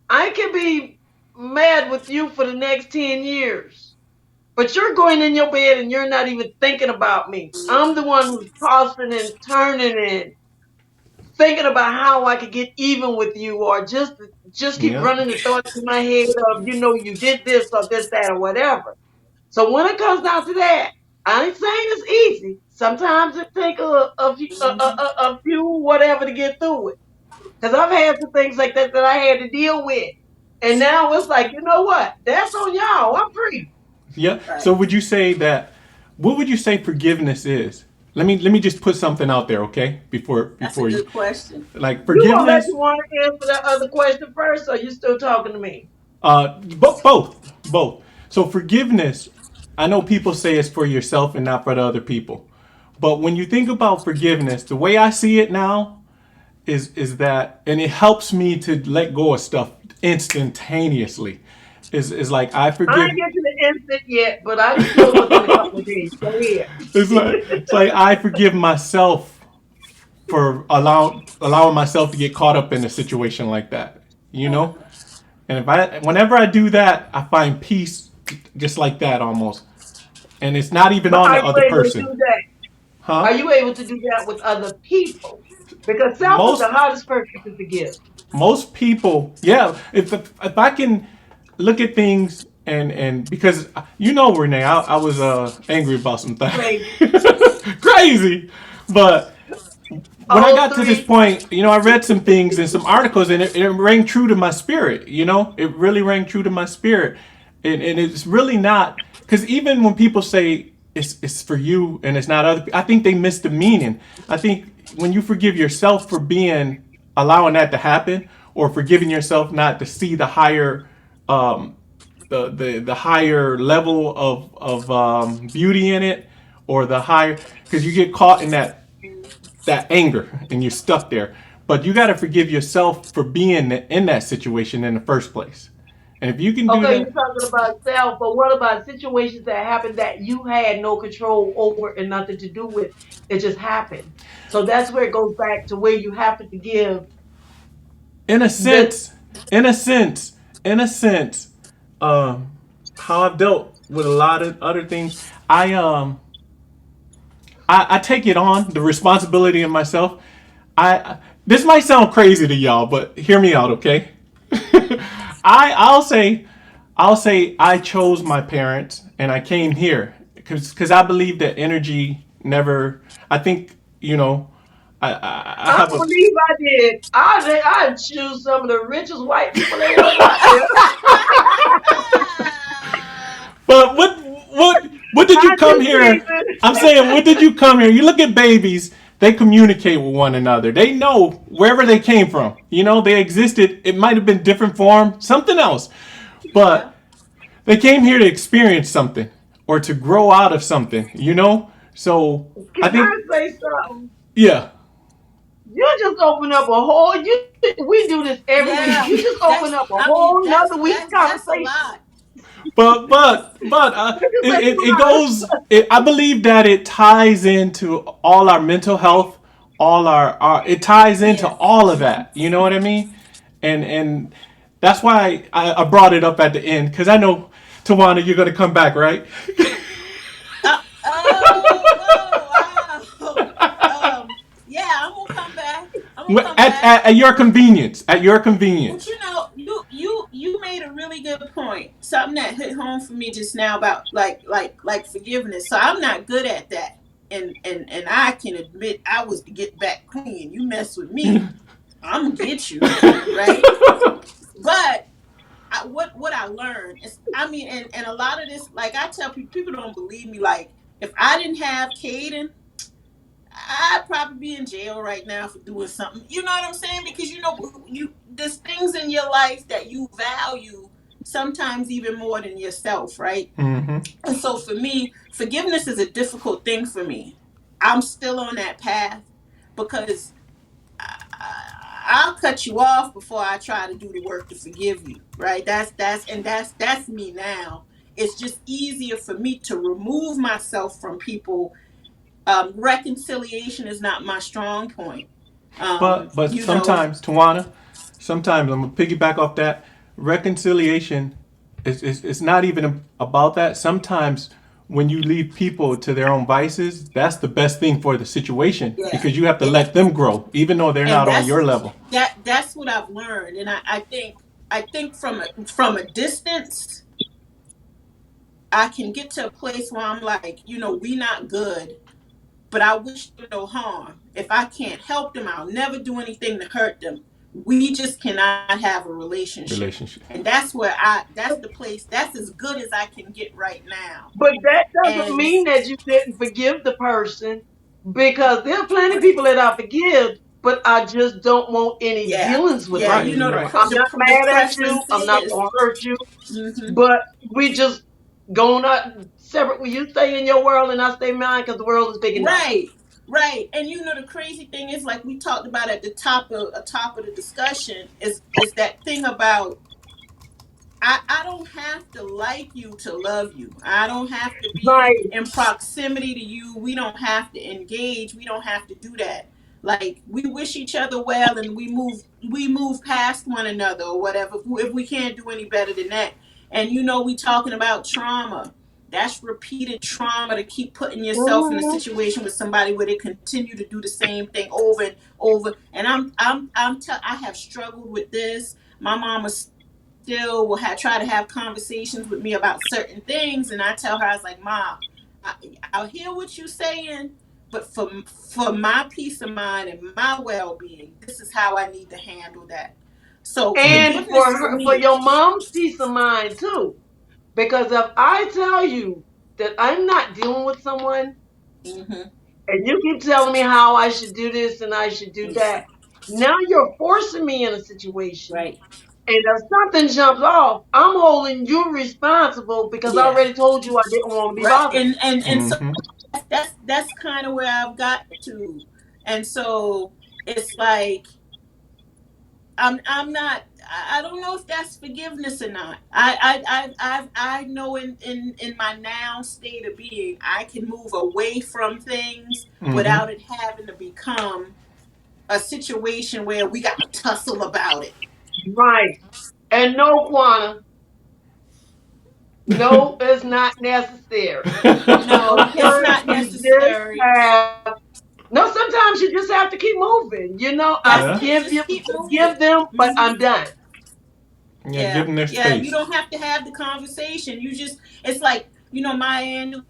I can be mad with you for the next 10 years, but you're going in your bed and you're not even thinking about me. I'm the one who's tossing and turning and thinking about how I could get even with you, or just keep Yep. running the thoughts in my head of, you did this or this, that, or whatever. So when it comes down to that, I ain't saying it's easy. Sometimes it takes a few whatever to get through it. Because I've had some things like that I had to deal with. And now it's like, you know what? That's on y'all. I'm free. Yeah. Right. So would you say that? What would you say forgiveness is? Let me just put something out there, okay? Before That's a before you good question. like You gonna let forgiveness. you want to answer that other question first, or you still talking to me? Both. So forgiveness, I know people say it's for yourself and not for the other people. But when you think about forgiveness, the way I see it now is that, and it helps me to let go of stuff instantaneously. Is like I I forgive. ain't get to the instant yet, but I'm sure within a couple of days. Go ahead. It's like I forgive myself for allowing myself to get caught up in a situation like that. You know? And whenever I do that, I find peace just like that almost. And it's not even But on are the you other able to do person. that? Are Huh? you able to do that with other people? Because self is the Most hardest person to forgive. most people, yeah, if I can look at things and because you know, Renee, I was angry about some things. Crazy. Crazy. But when I All got to this three. point, you know, I read some things and some articles, and it rang true to my spirit. You know, it really rang true to my spirit, and it's really not because even when people say it's for you and it's not other, I think they miss the meaning. I think when you forgive yourself for being allowing that to happen, or forgiving yourself not to see the higher um, the higher level of beauty in it, or the higher, because you get caught in that anger and you're stuck there. But you got to forgive yourself for being in that situation in the first place. And if you can do Okay, you're that, talking about self, but what about situations that happened that you had no control over and nothing to do with? It just happened. So that's where it goes back to where you have to forgive in a the. sense, in a sense, in a sense, um, how I've dealt with a lot of other things, I take it on the responsibility of myself. This might sound crazy to y'all, but hear me out, okay? I'll say, I'll say I chose my parents and I came here because I believe that energy never. I think I I have a. believe I did. I'd choose some of the richest white people there was out there. But what did you I come do, here? I'm Stephen. saying, what did you come here? You look at babies; they communicate with one another. They know wherever they came from. They existed. It might have been different form, something else, Yeah. but they came here to experience something or to grow out of something. So I Can I think, say something? yeah. You just open up a whole. We do this every week. Yeah. You just open That's up a I mean, whole nother week's that's a conversation. lot. But You just it, say, it, it "Come goes. I believe that it ties into all our mental health, all our it ties into Yes. all of that. You know what I mean? And that's why I brought it up at the end because I know, Tawana, you're gonna come back, right? Oh, wow. Yeah, I'm gonna come back. I'm gonna come at, back. at, at your convenience. At your But convenience. you made a really good point. Something that hit home for me just now about like forgiveness. So I'm not good at that. And I can admit I was the get back queen. You mess with me, I'm gonna get you, right? But what I learned is, I mean, and a lot of this, like I tell people don't believe me. Like if I didn't have Caden, I'd probably be in jail right now for doing something. You know what I'm saying? Because there's things in your life that you value sometimes even more than yourself, right? Mm-hmm. And so for me, forgiveness is a difficult thing for me. I'm still on that path because I'll cut you off before I try to do the work to forgive you, right? That's me now. It's just easier for me to remove myself from people. Reconciliation is not my strong point. But You know, sometimes, Tawana, sometimes I'm gonna piggyback off that. Reconciliation is not even about that. Sometimes when you leave people to their own vices, that's the best thing for the situation yeah, because you have to yeah, let them grow, even though they're and not on your level. that's what I've learned, and I think from a distance, I can get to a place where I'm like, we not good, but I wish them no harm. If I can't help them, I'll never do anything to hurt them. We just cannot have a relationship. Relationship. And that's the place, that's as good as I can get right now. But that doesn't And mean that you didn't forgive the person because there are plenty of people that I forgive, but I just don't want any yeah, dealings with yeah, them Right, the right. anymore. I'm not the mad at you. preference I'm not is, going to hurt you, hmm but we just going out separate. Well, you stay in your world and I stay in mine because the world is big enough. right, right. And the crazy thing is, like we talked about at the top of the discussion, is that thing about, I don't have to like you to love you. I don't have to be Right. in proximity to you. We don't have to engage. We don't have to do that. Like we wish each other well, and we move past one another or whatever. If we can't do any better than that. And we talking about trauma. That's repeated trauma, to keep putting yourself in a Hmm. situation with somebody where they continue to do the same thing over and over. And I have struggled with this. My mama still will try to have conversations with me about certain things, and I tell her, I was like, "Ma, I, I'll hear what you're saying, but for my peace of mind and my well-being, this is how I need to handle that." So And forgiveness for for her, for me, your mom's peace of mind too. Because if I tell you that I'm not dealing with someone hmm and you keep telling me how I should do this and I should do that, now you're forcing me in a situation. right, And if something jumps off, I'm holding you responsible because I yeah, already told you I didn't want to be right, bothered. and so Mm-hmm. that's kind of where I've got to, and so it's like I'm not. I don't know if that's forgiveness or not. I know in my now state of being, I can move away from things Mm-hmm. without it having to become a situation where we got to tussle about it. Right. And no, Quana, no, it's not necessary. No, it's Sometimes not you just necessary. have no, sometimes you just have to keep moving. I Yeah. forgive you, Just keep moving. forgive them, but Hmm I'm done. Yeah, give them their Yeah. You space. don't have to have the conversation. You just, it's like, Maya Angelou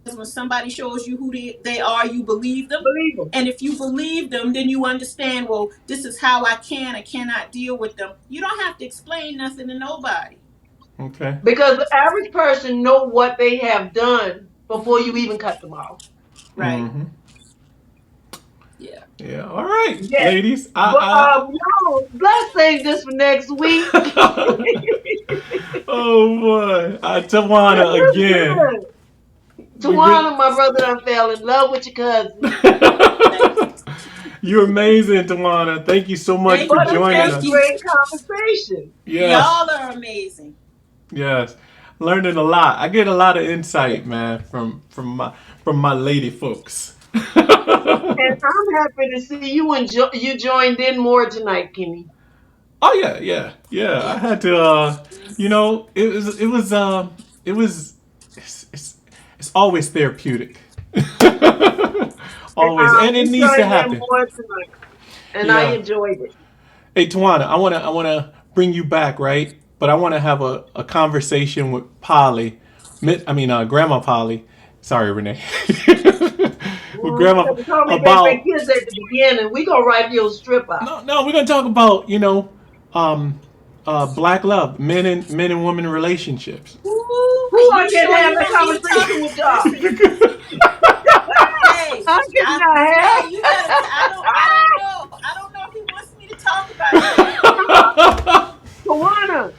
says, when somebody shows you who they are, you believe them. Believe them. And if you believe them, then you understand, well, this is how I cannot deal with them. You don't have to explain nothing to nobody. Okay. Because the average person know what they have done before you even cut them off. Right. Mm-hmm. Yeah. Yeah. All right, Yes. ladies. But no, let's save this for next week. Oh boy, Tawana again. Tawana, my brother, done fell in love with your cousin. You're amazing, Tawana. Thank you so much for But it's joining been a us. great conversation. Yes. Y'all are amazing. Yes. Learning a lot. I get a lot of insight, man, from my lady folks. And I'm happy to see you joined in more tonight, Kenny. Oh yeah. I had to, it's always therapeutic. Always, and it You needs to joined in happen. more tonight, and Yeah. I enjoyed it. Hey Tawana, I wanna bring you back, right? But I wanna have a conversation with Polly. Grandma Polly. Sorry, Renee. With Grandma You told me about big kids at the beginning. We gonna write you a strip out. no. We're gonna talk about black love, men and women relationships. Who I can have a conversation with y'all? Hey, I cannot have. hey, you gotta. I don't know if he wants me to talk about it. Tawana,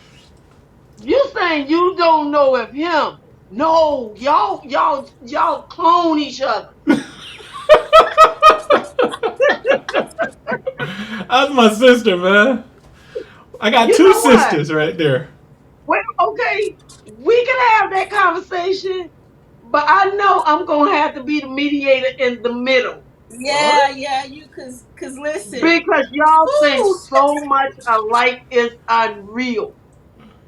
you saying you don't know of him? No, y'all clone each other. That's my sister, man. I got You two know what? sisters right there. Well, okay, we can have that conversation, but I know I'm gonna have to be the mediator in the middle. Yeah, you cause listen. Because y'all think Ooh. so much alike is unreal.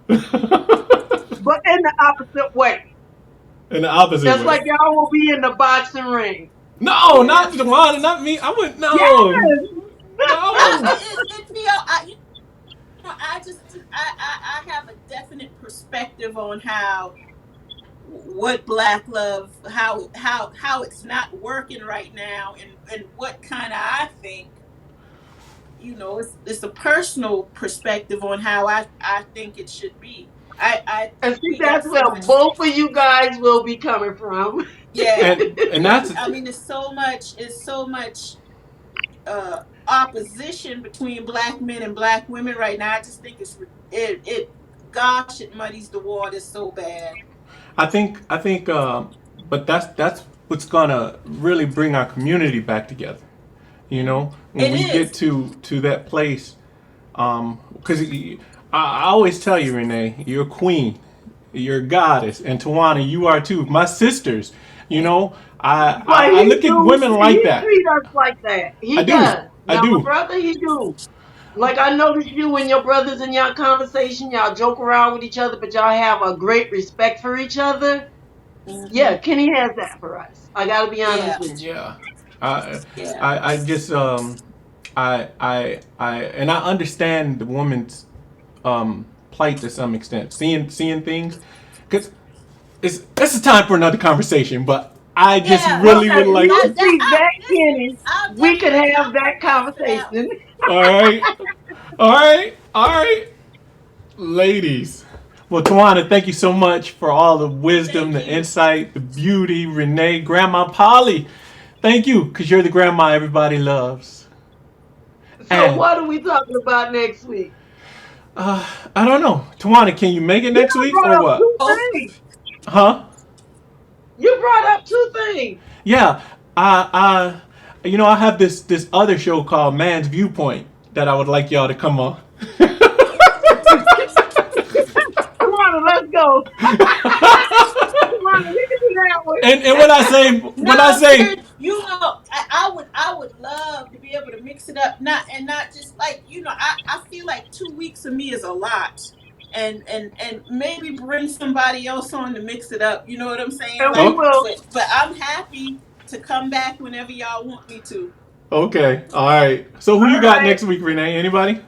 But in the opposite way. In the opposite Just way. like y'all will be in the boxing ring. No, not Tawana, not me. I wouldn't. No. Yes. No. I have a definite perspective on what black love, how it's not working right now, and what kind of, I think, it's a personal perspective on how I think it should be. I And think see, we got that's so where much. both of you guys will be coming from. Yeah, And that's it's so much opposition between black men and black women right now. I just think it muddies the water so bad. I think but that's what's gonna really bring our community back together. When It we is. get to that place, because I always tell you, Renee, you're a queen, you're a goddess, and Tawana, you are too. My sisters, I look at women like that. He treats us like that. He I do. does. I Now, do. my brother, he do. Like I noticed you and your brothers in your conversation, y'all joke around with each other, but y'all have a great respect for each other. Mhm. Yeah, Kenny has that for us. I gotta be honest with you. Yeah. I Yeah. I just and I understand the woman's plight to some extent, seeing things, because it's a time for another conversation. But I just Yeah, really Okay, would like you to. see that, Kenny, I'll we could definitely- have I'm that down for that conversation. All right, all right, ladies. Well, Tawana, thank you so much for all the wisdom, Thank the you. insight, the beauty. Renee, Grandma Polly, thank you, because you're the grandma everybody loves. So And what are we talking about next week? I don't know. Tawana, can you make it next You week brought or up what? two Oh. things. Huh? You brought up two things. Yeah. I have this other show called Man's Viewpoint that I would like y'all to come on. Come on, let's go. Come on, we can do that one. And when I say I would love to be able to mix it up, not just like, I feel like 2 weeks of me is a lot, and maybe bring somebody else on to mix it up. You know what I'm saying? And we Like, will. but I'm happy to come back whenever y'all want me to. okay, all right. So who you All got right. next week, Renee? Anybody?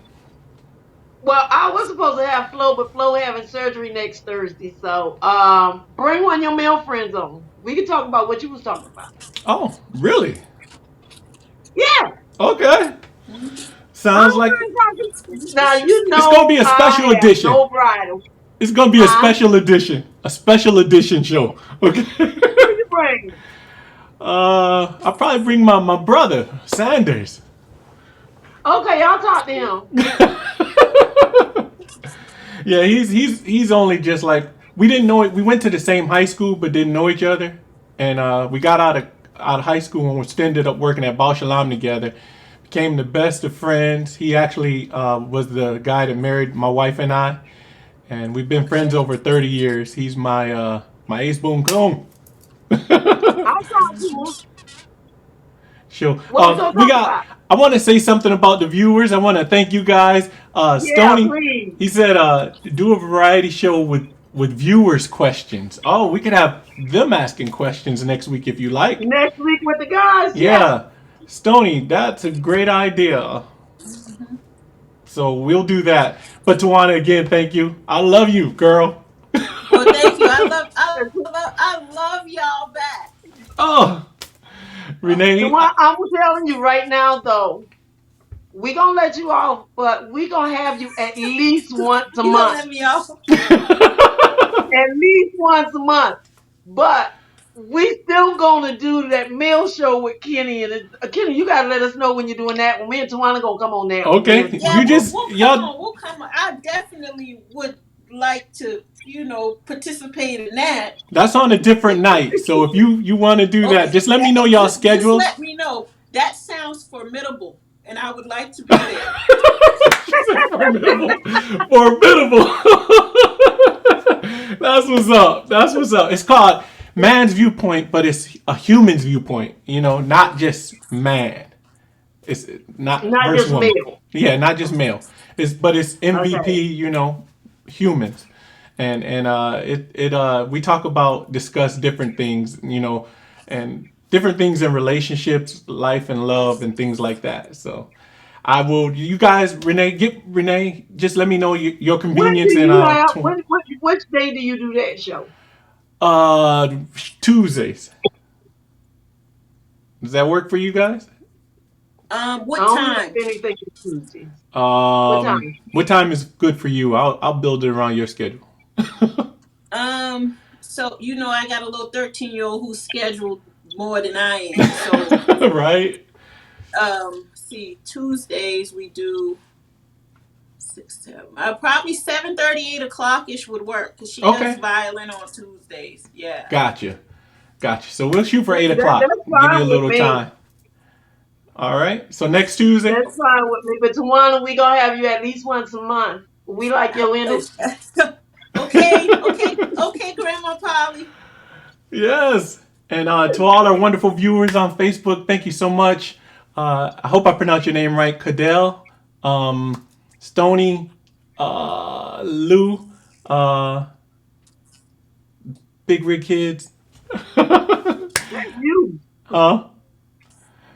Well, I was supposed to have Flo, but Flo having surgery next Thursday. So, bring one of your male friends on. We can talk about what you was talking about. Oh, really? Yeah. Okay. I'm Sounds like talking. Now you know it's gonna be a special I have edition. no bridle. It's gonna be a special edition. A special edition show. Okay. Who you bring? I'll probably bring my brother, Sanders. Okay, y'all talk to him. Yeah, he's only just like we didn't know it. We went to the same high school but didn't know each other, and we got out of high school and we ended up working at Baal Shalom together. Became the best of friends. He actually was the guy that married my wife and I, and we've been friends over 30 years. He's my ace boom clone. I'll talk to him. Sure. What we gonna talk about? I want to say something about the viewers. I want to thank you guys. Stoney, please. he said, do a variety show with viewers' questions. Oh, we could have them asking questions next week if you like. Next week with the guys. Yeah. Stoney, that's a great idea. So we'll do that. But Tawana, again, thank you. I love you, girl. Well, thank you. I love y'all back. Oh, Renee. Well, I'm telling you right now, though, we gonna let you off, but we gonna have you at least once a You gonna month. let me off? At least once a month. But we still gonna do that meal show with Kenny, and Kenny, you gotta let us know when you're doing that. When me and Tawana gonna come on there. Okay. Yeah, y'all. we'll come on. I definitely would like to, participate in that. That's on a different night. So if you want to do that, just let me know y'all schedule. Just let me know. That sounds formidable, and I would like to be there. Formidable. That's what's up. That's what's up. It's called Man's Viewpoint, but it's a human's viewpoint. Not just man. It's not just woman. male. Yeah, not just male. It's MVP. Humans, and we discuss different things. And different things in relationships, life, and love, and things like that. So. I will. You guys, Renee. Just let me know your convenience. Which day do you do that show? Tuesdays. Does that work for you guys? What I don't time? have anything Tuesday. What time? What time is good for you? I'll build it around your schedule. So I got a little 13-year-old who's scheduled more than I am. So right. See, Tuesdays we do 6, 7. Probably 7:30, 8 o'clock ish would work because she does violin on Tuesdays. Yeah. Gotcha. So we'll shoot for 8 o'clock. Give you a little time. All right. So next Tuesday. That's fine with me. But Tawana, we gonna have you at least once a month. We like your energy. Okay, Grandma Polly. Yes. And to all our wonderful viewers on Facebook, thank you so much. I hope I pronounced your name right. Cadell, Stoney, Lou, Big Rig Kids. That's you. Huh?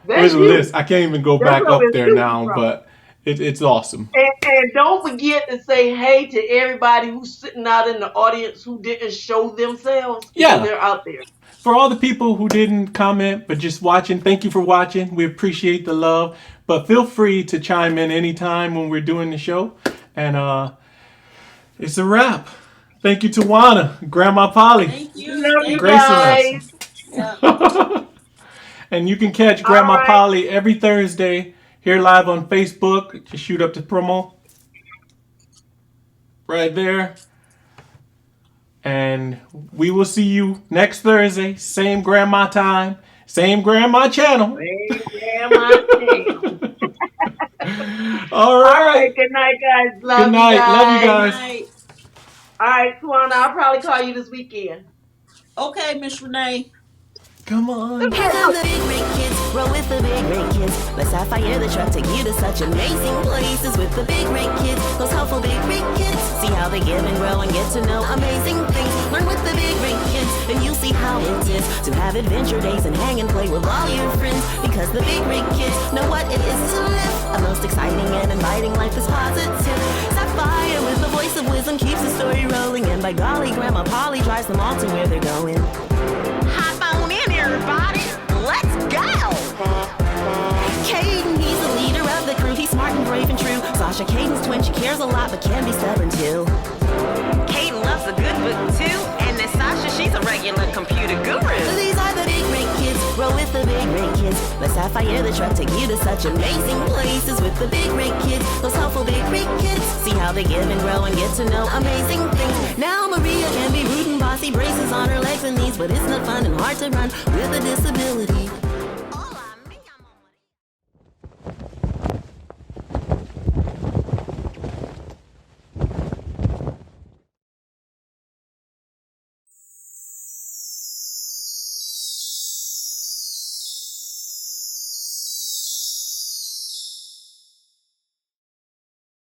There's a list. I can't even go back up there now, but it's awesome. And don't forget to say hey to everybody who's sitting out in the audience who didn't show themselves. Yeah. They're out there. For all the people who didn't comment but just watching, thank you for watching. We appreciate the love. But feel free to chime in anytime when we're doing the show. And it's a wrap. Thank you, Tawana, Grandma Polly. Thank you. Love you Gracing guys. us. And you can catch Grandma Polly every Thursday here live on Facebook. Just shoot up the promo right there. And we will see you next Thursday. Same grandma time. Same grandma channel. Same grandma channel. All right. Good night, guys. Love Good night. you guys. Love you guys. Good night. All right, Tawana, I'll probably call you this weekend. Okay, Miss Renee. Come on. Here come the big rig kids, roll with the big rig kids. Let's Sapphire the truck, take you to such amazing places with the big rig kids. Those helpful big rig kids, see how they give and grow and get to know amazing things. Learn with the big rig kids, and you'll see how it is to have adventure days and hang and play with all your friends. Because the Big Rig Kids know what it is to live a most exciting and inviting life is positive. Sapphire with the voice of wisdom keeps the story rolling, and by golly, Grandma Polly drives them all to where they're going. Hop on in, everybody. Let's go! Caden, he's the leader of the crew. He's smart and brave and true. Sasha, Caden's twin, she cares a lot but can be stubborn too. Caden loves a good book too, and then Sasha, she's a regular computer guru. These are the Big Rig Kids, roll with the Big Rig Kids. Let Sapphire the truck take you to such amazing places with the Big Rig Kids, those helpful Big Rig Kids. See how they give and grow and get to know amazing things. Now Maria can be rude and bossy, braces on her legs and knees, but it's not fun and hard to run with a disability.